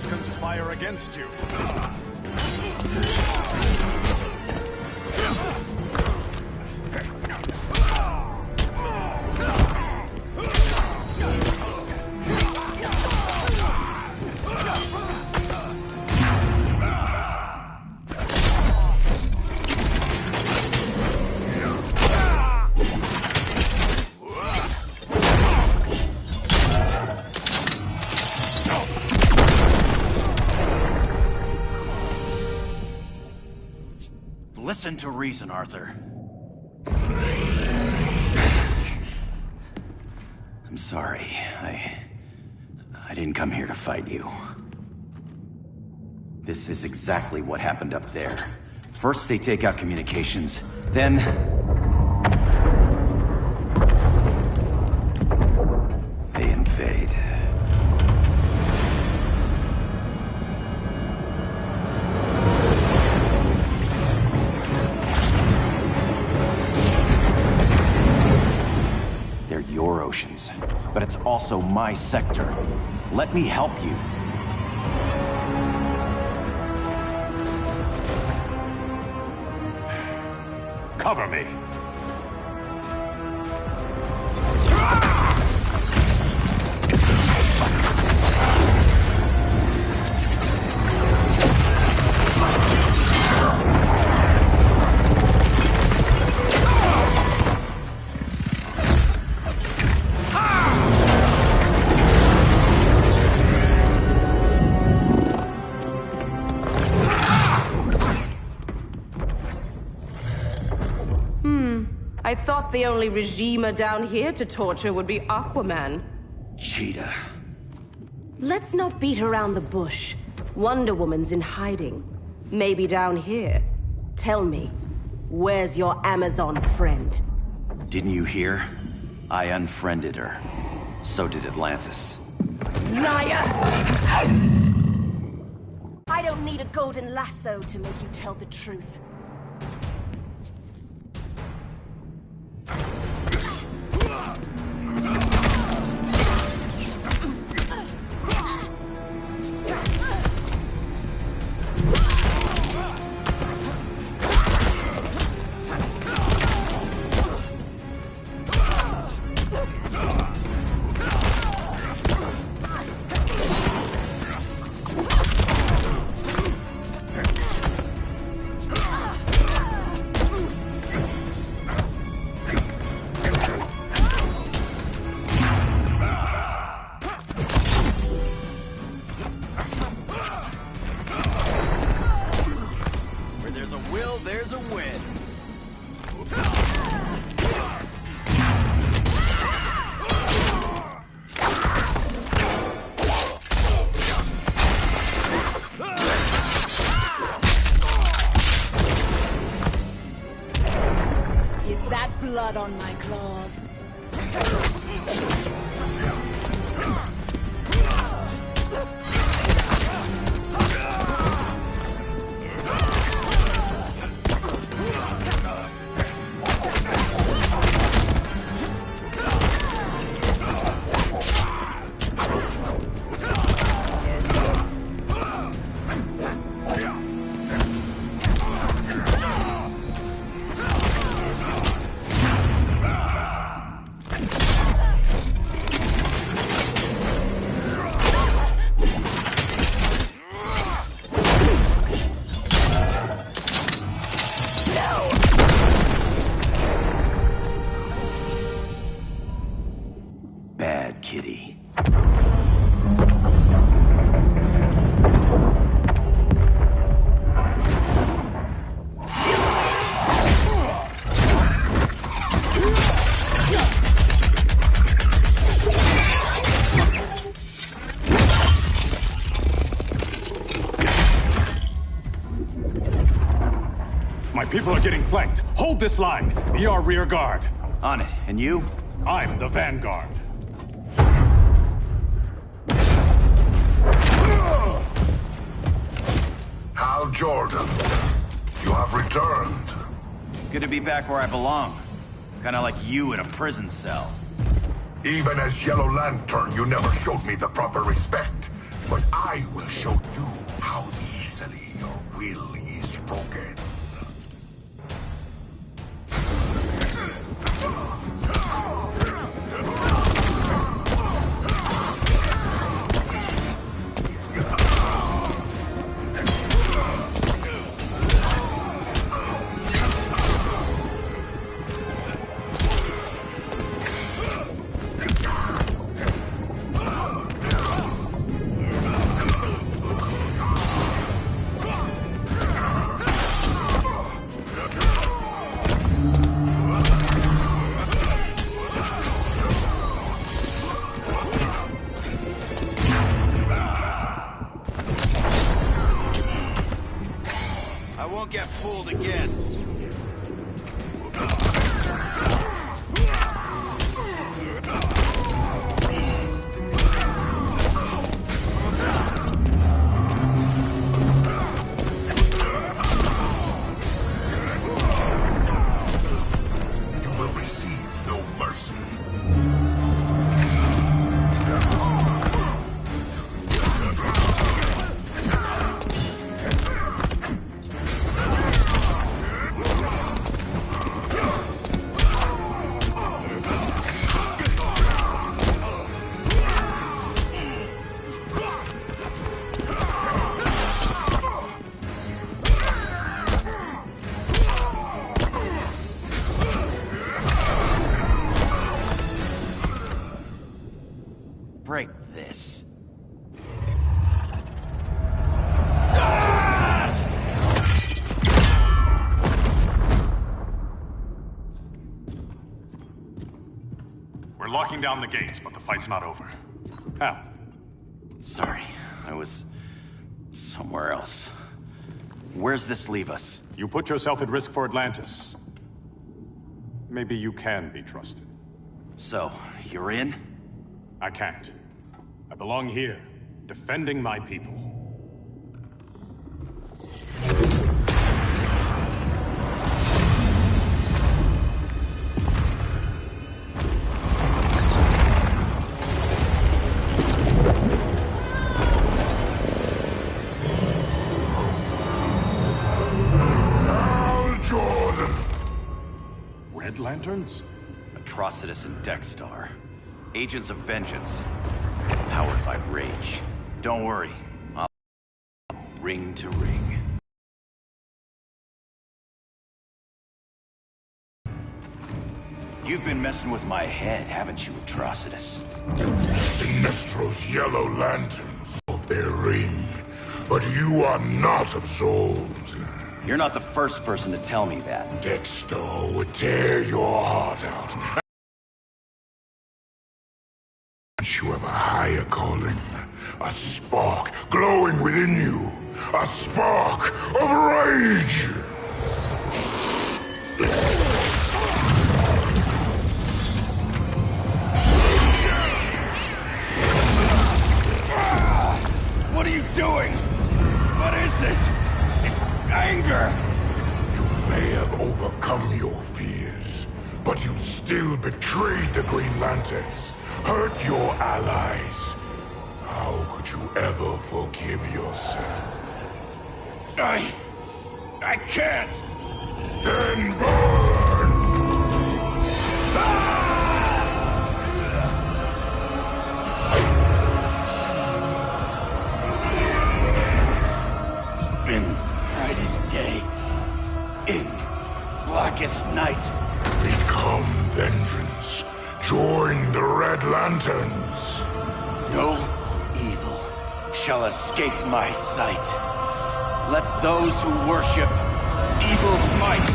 forces conspire against you. Listen to reason, Arthur. I'm sorry. I didn't come here to fight you. This is exactly what happened up there. First they take out communications, then... they invade. They're your oceans, but it's also my sector. Let me help you. Cover me. I thought the only regimer down here to torture would be Aquaman. Cheetah. Let's not beat around the bush. Wonder Woman's in hiding. Maybe down here. Tell me, where's your Amazon friend? Didn't you hear? I unfriended her. So did Atlantis. Liar! I don't need a golden lasso to make you tell the truth. There's a win. Is that blood on my claws? Bad kitty. My people are getting flanked. Hold this line. Be our rear guard. On it. And you? I'm the vanguard. Hal Jordan, you have returned. Good to be back where I belong. Kinda like you in a prison cell. Even as Yellow Lantern, you never showed me the proper respect. But I will show you how easily your will is broken. I won't get fooled again. You will receive no mercy. Break this. We're locking down the gates, but the fight's not over. How? Sorry, I was somewhere else. Where's this leave us? You put yourself at risk for Atlantis. Maybe you can be trusted. So, you're in? I can't. I belong here, defending my people. Red Lanterns? Atrocitus and Dexstar. Agents of Vengeance. Powered by rage. Don't worry. I'll ring to ring. You've been messing with my head, haven't you, Atrocitus? Sinestro's yellow lanterns of their ring, but you are not absolved. You're not the first person to tell me that. Dexter would tear your heart out. You have a higher calling, a spark glowing within you, a spark of rage! What are you doing? What is this? It's anger! You may have overcome your fears, but you still betrayed the Green Lanterns. Hurt your allies. How could you ever forgive yourself? I can't! Then burn! In brightest day, in blackest night. Become vengeance. Join the Red Lanterns. No evil shall escape my sight. Let those who worship evil's might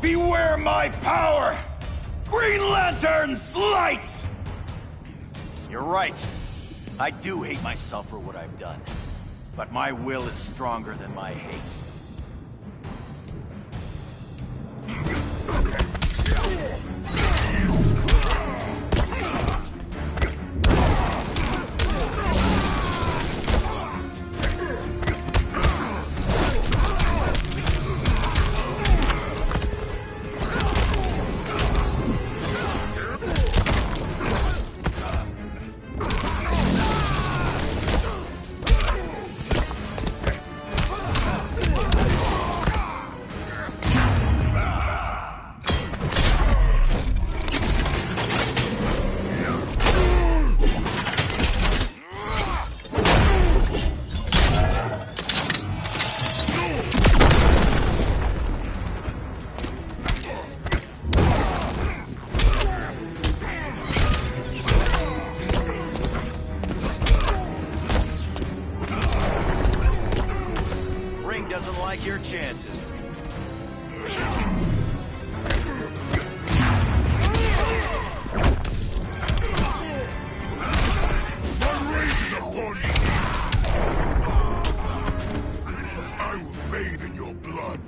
beware my power! Green Lantern's light! You're right. I do hate myself for what I've done. But my will is stronger than my hate. your chances. One rages upon you! I will bathe in your blood.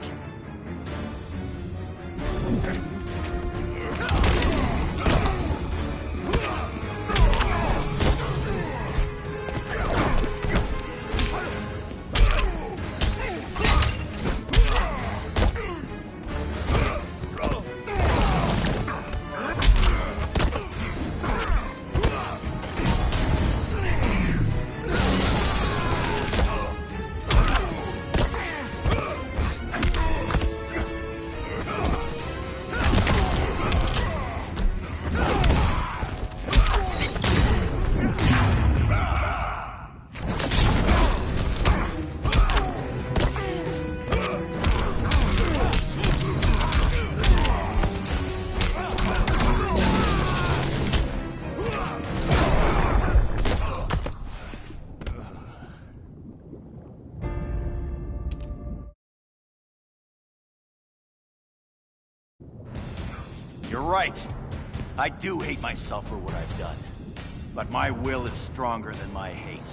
You're right. I do hate myself for what I've done. But my will is stronger than my hate.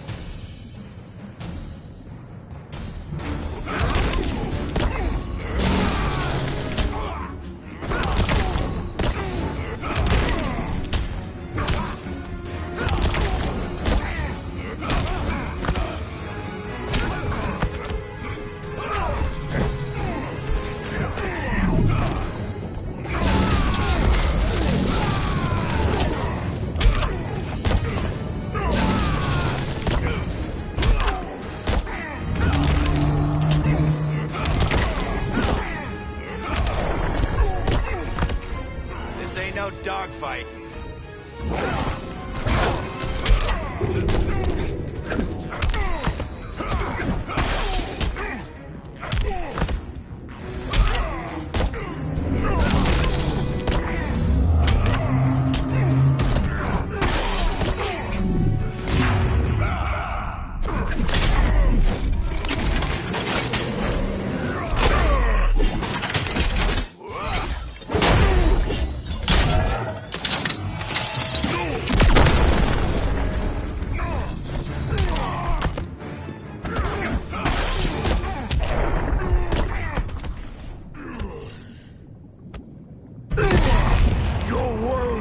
No dogfight.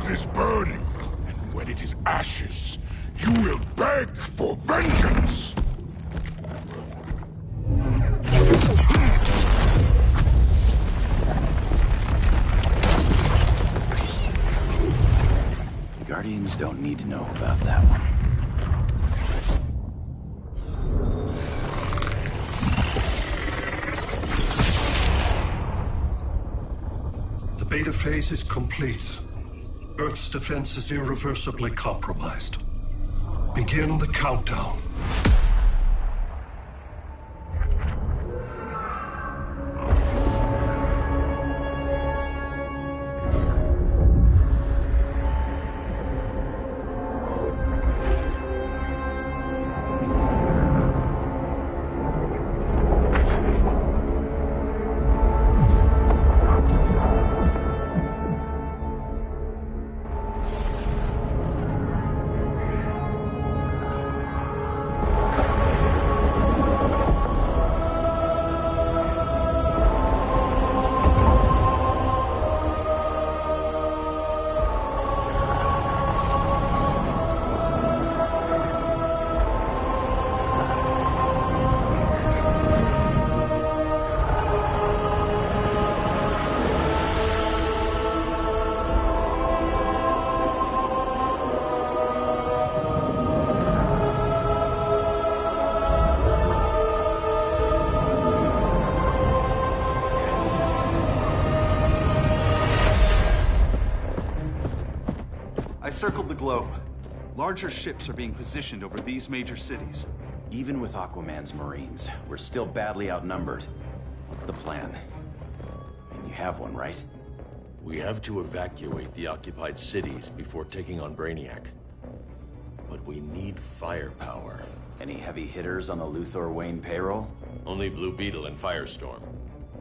Is burning, and when it is ashes, you will beg for vengeance! The Guardians don't need to know about that one. The beta phase is complete. Earth's defense is irreversibly compromised. Begin the countdown. I circled the globe. Larger ships are being positioned over these major cities. Even with Aquaman's Marines, we're still badly outnumbered. What's the plan? And you have one, right? We have to evacuate the occupied cities before taking on Brainiac. But we need firepower. Any heavy hitters on the Luthor Wayne payroll? Only Blue Beetle and Firestorm.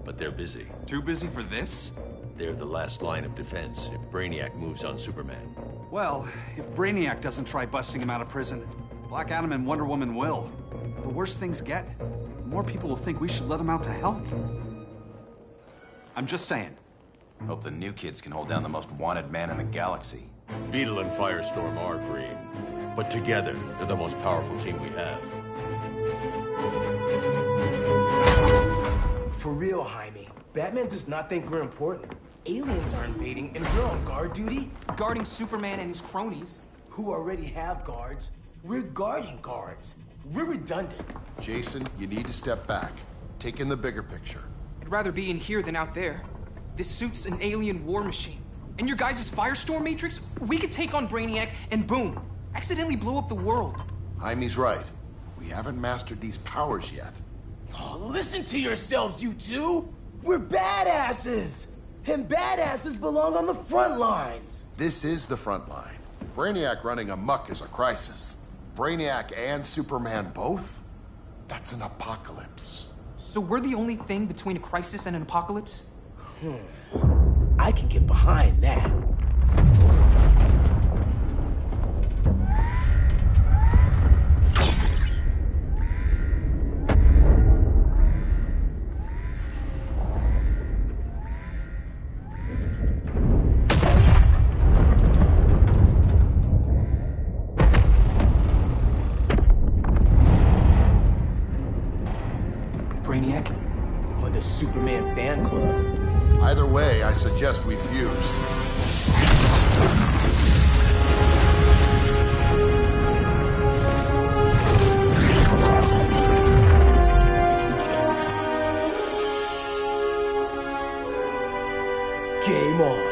But they're busy. Too busy for this? They're the last line of defense if Brainiac moves on Superman. Well, if Brainiac doesn't try busting him out of prison, Black Adam and Wonder Woman will. The worse things get, the more people will think we should let him out to help. I'm just saying. Hope the new kids can hold down the most wanted man in the galaxy. Beetle and Firestorm are green, but together, they're the most powerful team we have. For real, Jaime. Batman does not think we're important. Aliens are invading, and we're on guard duty? Guarding Superman and his cronies. Who already have guards. We're guarding guards. We're redundant. Jason, you need to step back. Take in the bigger picture. I'd rather be in here than out there. This suit's an alien war machine. And your guys' Firestorm Matrix, we could take on Brainiac and boom, accidentally blow up the world. Jaime's right. We haven't mastered these powers yet. Oh, listen to yourselves, you two! We're badasses! And badasses belong on the front lines! This is the front line. Brainiac running amok is a crisis. Brainiac and Superman both? That's an apocalypse. So we're the only thing between a crisis and an apocalypse? I can get behind that. Brainiac? Or the Superman fan club? Either way, I suggest we fuse. Game on.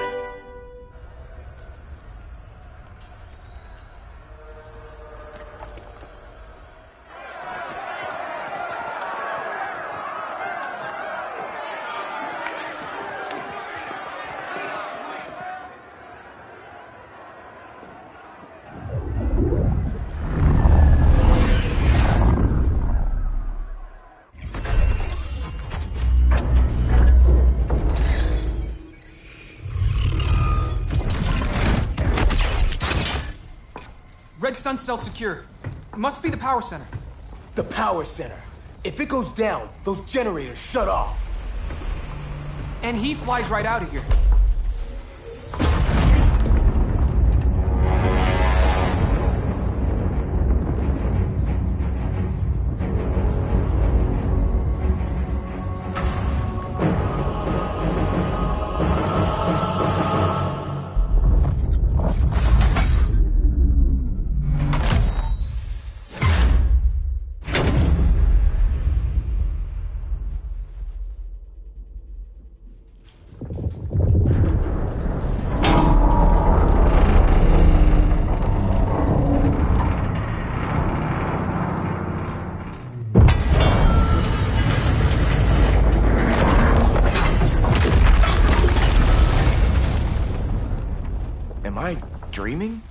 Red Sun cell secure. It must be the power center. The power center. If it goes down, those generators shut off. And he flies right out of here. Am I dreaming?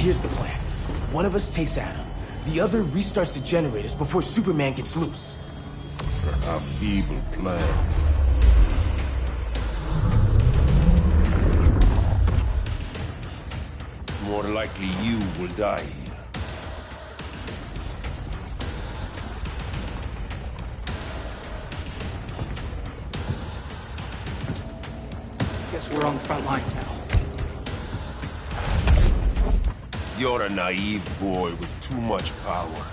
Here's the plan. One of us takes Adam. The other restarts the generators before Superman gets loose. A feeble plan. It's more likely you will die here. Guess we're on the front lines now. You're a naive boy with too much power.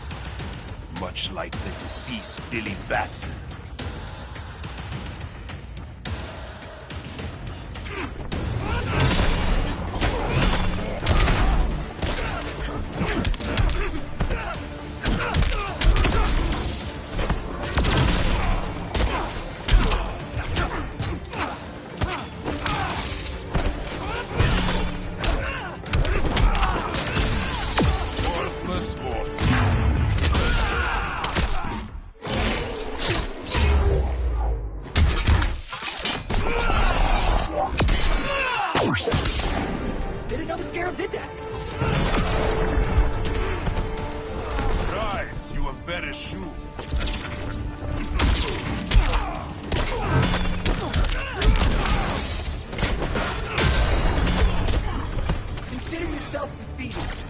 Much like the deceased Billy Batson. Didn't know the Scarab did that. Guys, you have better shoot. Consider yourself defeated.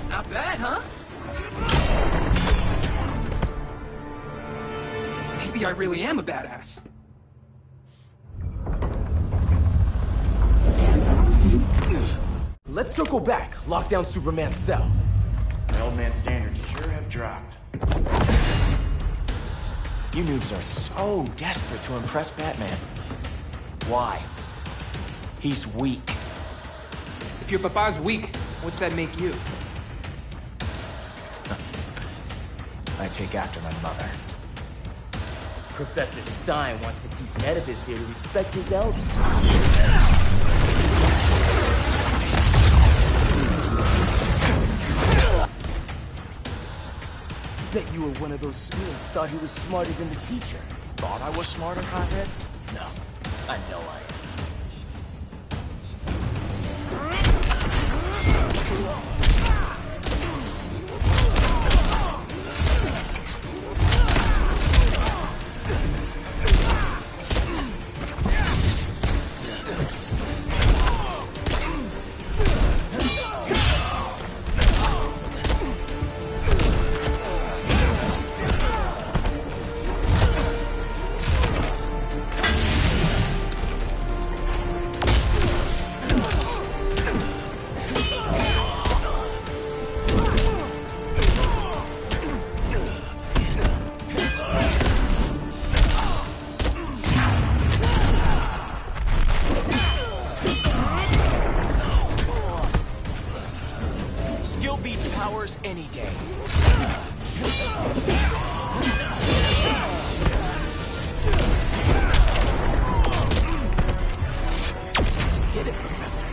Not bad, huh? Maybe I really am a badass. Let's circle back, lock down Superman's cell. The old man's standards sure have dropped. You noobs are so desperate to impress Batman. Why? He's weak. If your papa's weak, what's that make you? I take after my mother. Professor Stein wants to teach Oedipus here to respect his elders. Bet you were one of those students thought he was smarter than the teacher. Thought I was smarter, Conrad? No, I know I am. Skill beats powers any day. Did it, Professor.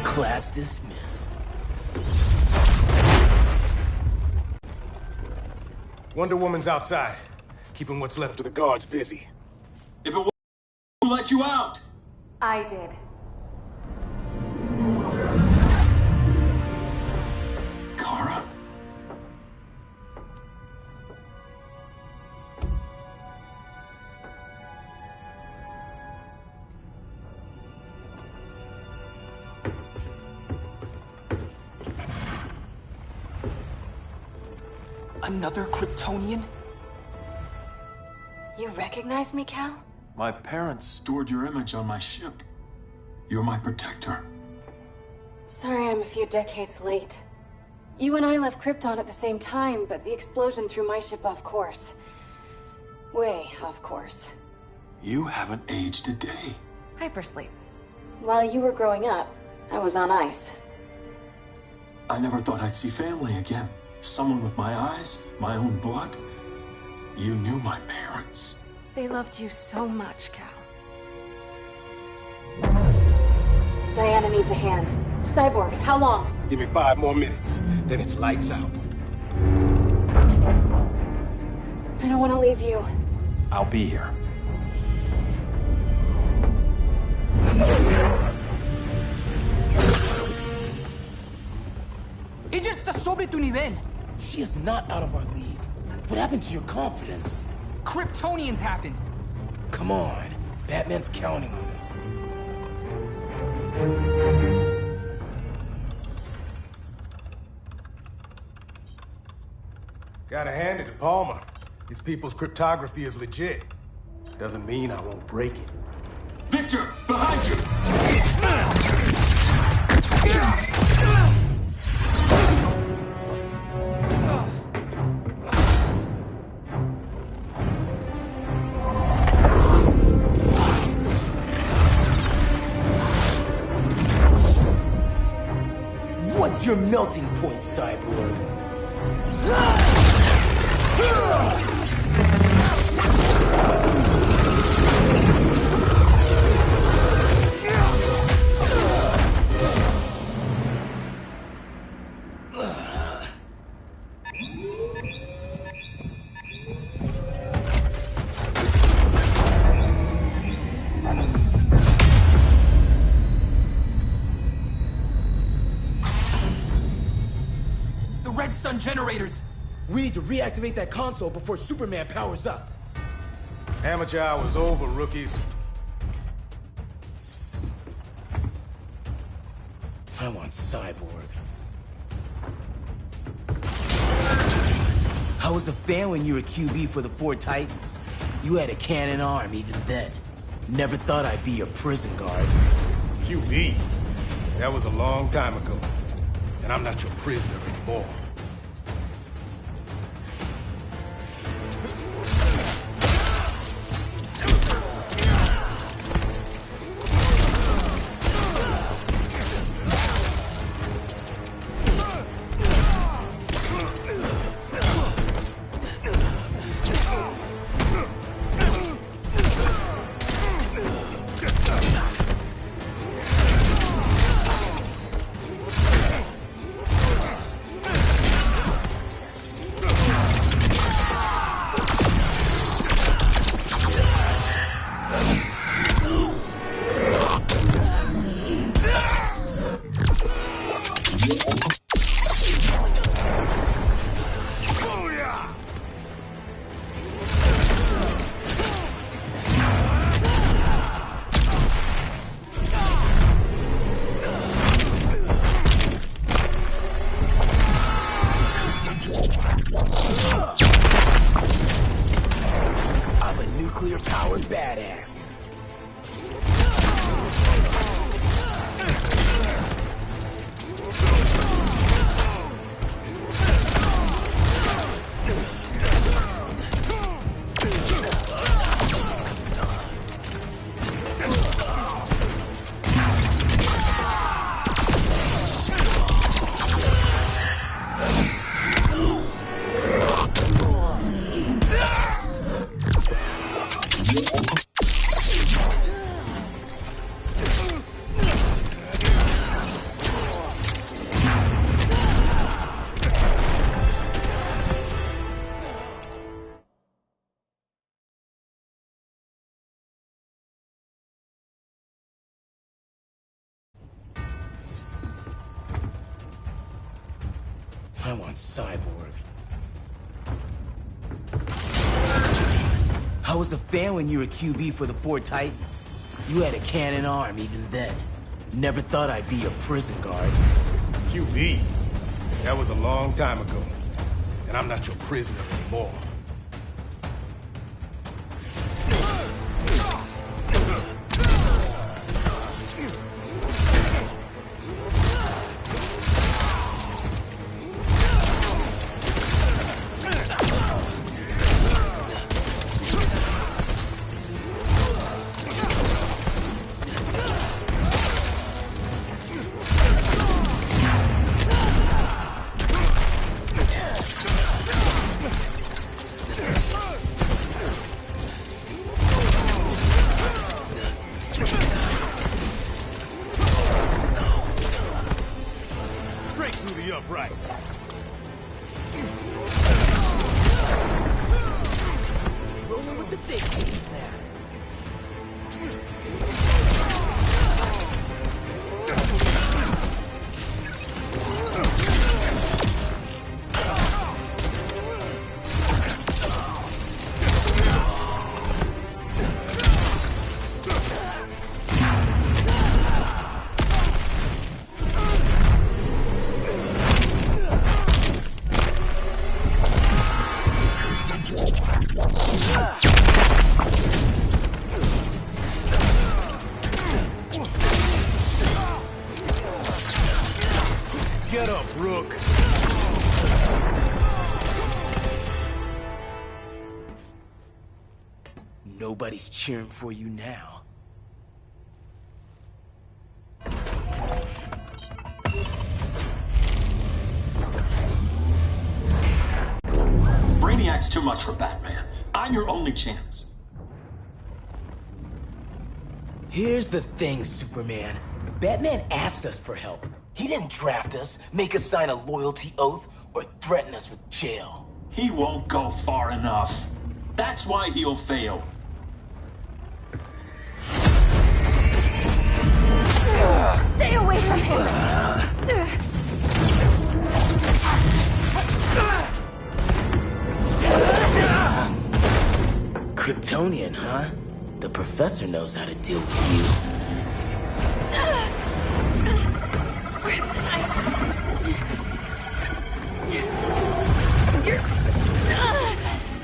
Class dismissed. Wonder Woman's outside, keeping what's left of the guards busy. If it was, who let you out? I did. Kara? Another Kryptonian? You recognize me, Cal? My parents stored your image on my ship. You're my protector. Sorry I'm a few decades late. You and I left Krypton at the same time, but the explosion threw my ship off course. Way off course. You haven't aged a day. Hypersleep. While you were growing up, I was on ice. I never thought I'd see family again. Someone with my eyes, my own blood. You knew my parents. They loved you so much, Cal. Diana needs a hand. Cyborg, how long? Give me 5 more minutes, then it's lights out. I don't want to leave you. I'll be here. Ella está sobre tu nivel. She is not out of our league. What happened to your confidence? Kryptonians happen. Come on. Batman's counting on us. Gotta hand it to Palmer. These people's cryptography is legit. Doesn't mean I won't break it. Victor, behind you! What's your melting point, Cyborg? Red Sun generators! We need to reactivate that console before Superman powers up. Amateur hour's over, rookies. I want Cyborg. How was the fan when you were QB for the 4 Titans? You had a cannon arm even then. Never thought I'd be a prison guard. QB? That was a long time ago. And I'm not your prisoner anymore. Nuclear-powered badass. I want Cyborg. How was the fan when you were QB for the 4 Titans? You had a cannon arm even then. Never thought I'd be a prison guard. QB? That was a long time ago. And I'm not your prisoner anymore. Nobody's cheering for you now. Brainiac's too much for Batman. I'm your only chance. Here's the thing, Superman. Batman asked us for help. He didn't draft us, make us sign a loyalty oath, or threaten us with jail. He won't go far enough. That's why he'll fail. Stay away from him! Kryptonian, huh? The professor knows how to deal with you. Kryptonite!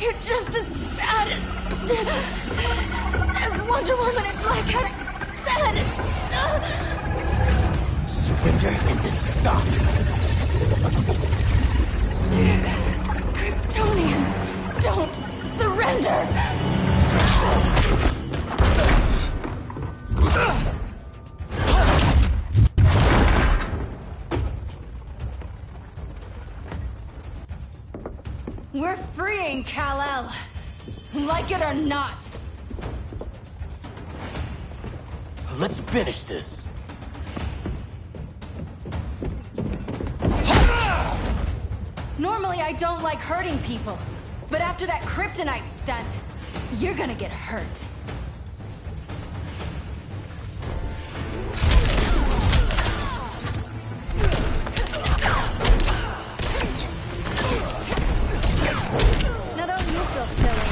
You're just as bad as Wonder Woman and Black Cat said! Surrender and this stops. Kryptonians don't surrender! We're freeing Kal-El. Like it or not. Let's finish this. Normally I don't like hurting people, but after that kryptonite stunt, you're gonna get hurt. Now don't you feel silly?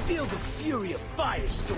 Feel the fury of Firestorm.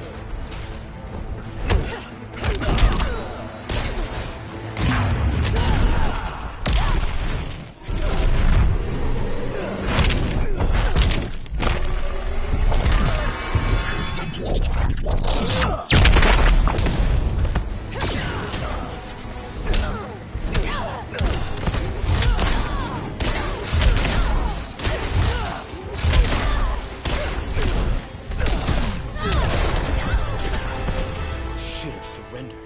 Should have surrendered.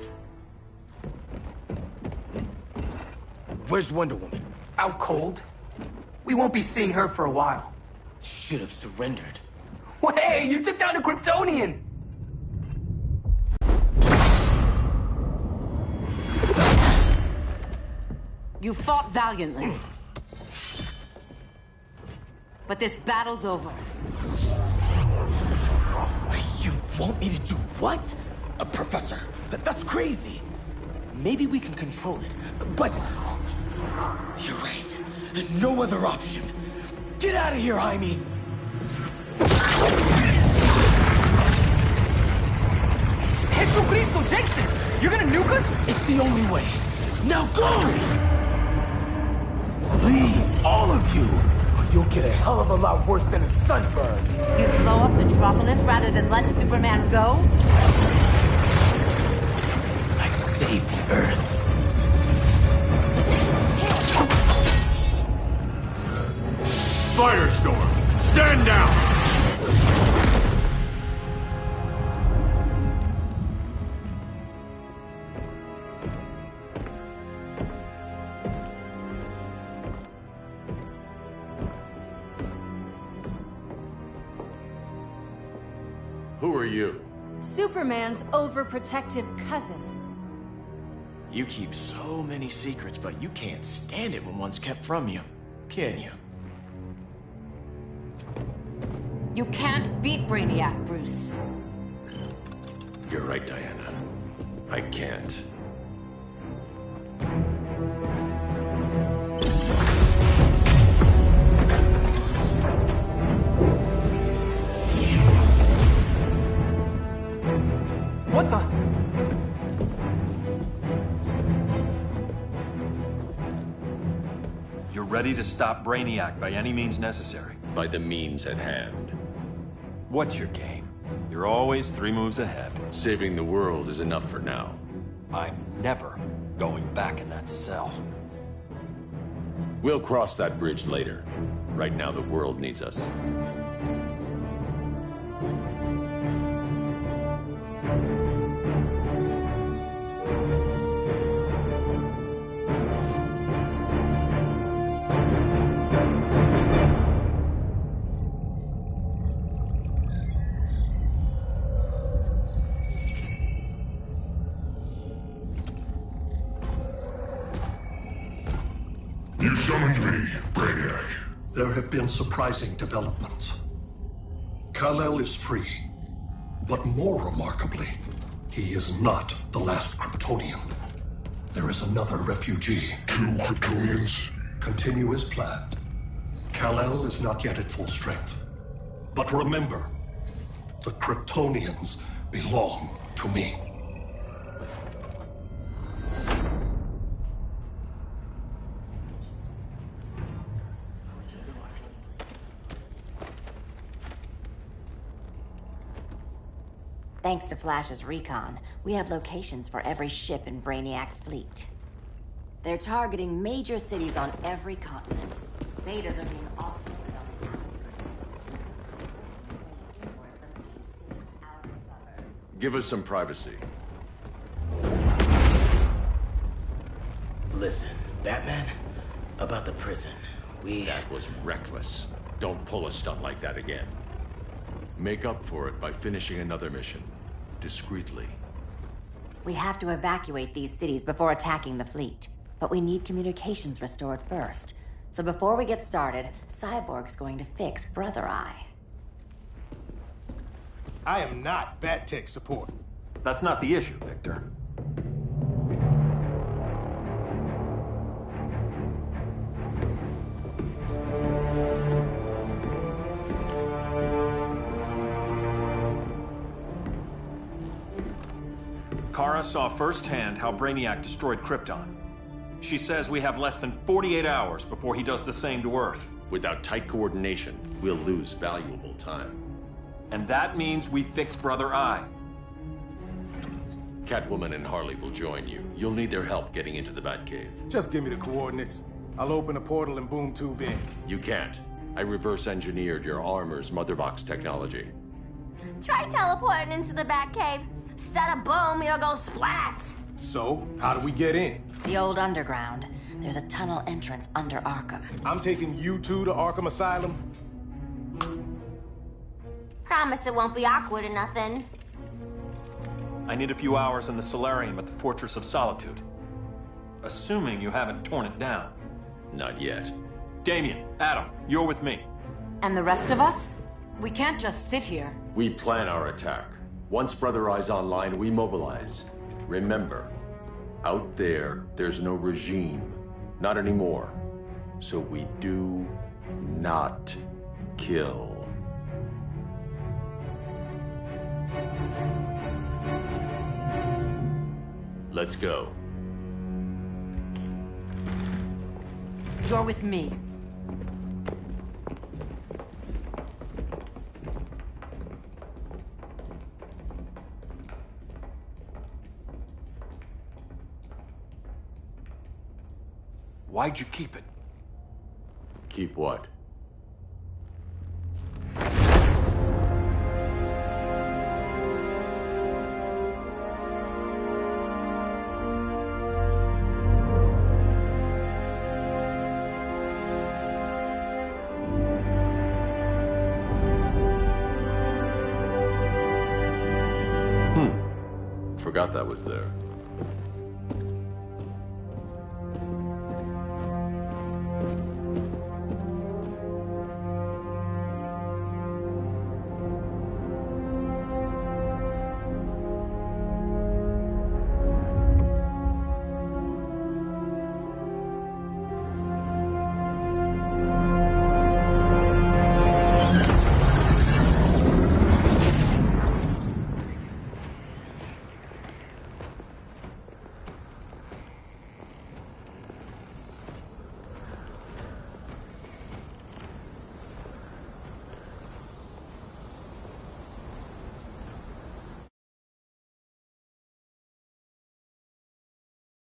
Where's Wonder Woman? Out cold? We won't be seeing her for a while. Should have surrendered. Hey, you took down a Kryptonian! You fought valiantly. But this battle's over. You want me to do what? Professor, that's crazy. Maybe we can control it, but... You're right. No other option. Get out of here, Jaime! Jesucristo, Jason! You're gonna nuke us? It's the only way. Now go! Leave, all of you, or you'll get a hell of a lot worse than a sunburn. You'd blow up Metropolis rather than let Superman go? I'd save the Earth. Firestorm, stand down! Who are you? Superman's overprotective cousin. You keep so many secrets, but you can't stand it when one's kept from you, can you? You can't beat Brainiac, Bruce. You're right, Diana. I can't. What the? You're ready to stop Brainiac by any means necessary. By the means at hand. What's your game? You're always 3 moves ahead. Saving the world is enough for now. I'm never going back in that cell. We'll cross that bridge later. Right now, the world needs us. You summoned me, Brainiac. There have been surprising developments. Kal-El is free, but more remarkably, he is not the last Kryptonian. There is another refugee. 2 Kryptonians? Continue as planned. Kal-El is not yet at full strength. But remember, the Kryptonians belong to me. Thanks to Flash's recon, we have locations for every ship in Brainiac's fleet. They're targeting major cities on every continent. Betas are being offloaded on the outskirts. Give us some privacy. Listen, Batman, about the prison, That was reckless. Don't pull a stunt like that again. Make up for it by finishing another mission. Discreetly. We have to evacuate these cities before attacking the fleet. But we need communications restored first. So before we get started, Cyborg's going to fix Brother Eye. I am not Bat Tech support. That's not the issue, Victor. Kara saw firsthand how Brainiac destroyed Krypton. She says we have less than 48 hours before he does the same to Earth. Without tight coordination, we'll lose valuable time. And that means we fix Brother Eye. Catwoman and Harley will join you. You'll need their help getting into the Batcave. Just give me the coordinates. I'll open a portal and boom tube in. You can't. I reverse engineered your armor's motherbox technology. Try teleporting into the Batcave. Instead of boom, you'll go splat. So, how do we get in? The old underground. There's a tunnel entrance under Arkham. I'm taking you two to Arkham Asylum. Promise it won't be awkward or nothing. I need a few hours in the solarium at the Fortress of Solitude. Assuming you haven't torn it down. Not yet. Damien, Adam, you're with me. And the rest of us? We can't just sit here. We plan our attack. Once Brother Eye's online, we mobilize. Remember, out there's no regime. Not anymore. So we do not kill. Let's go. You're with me. Why'd you keep it? Keep what? Forgot that was there.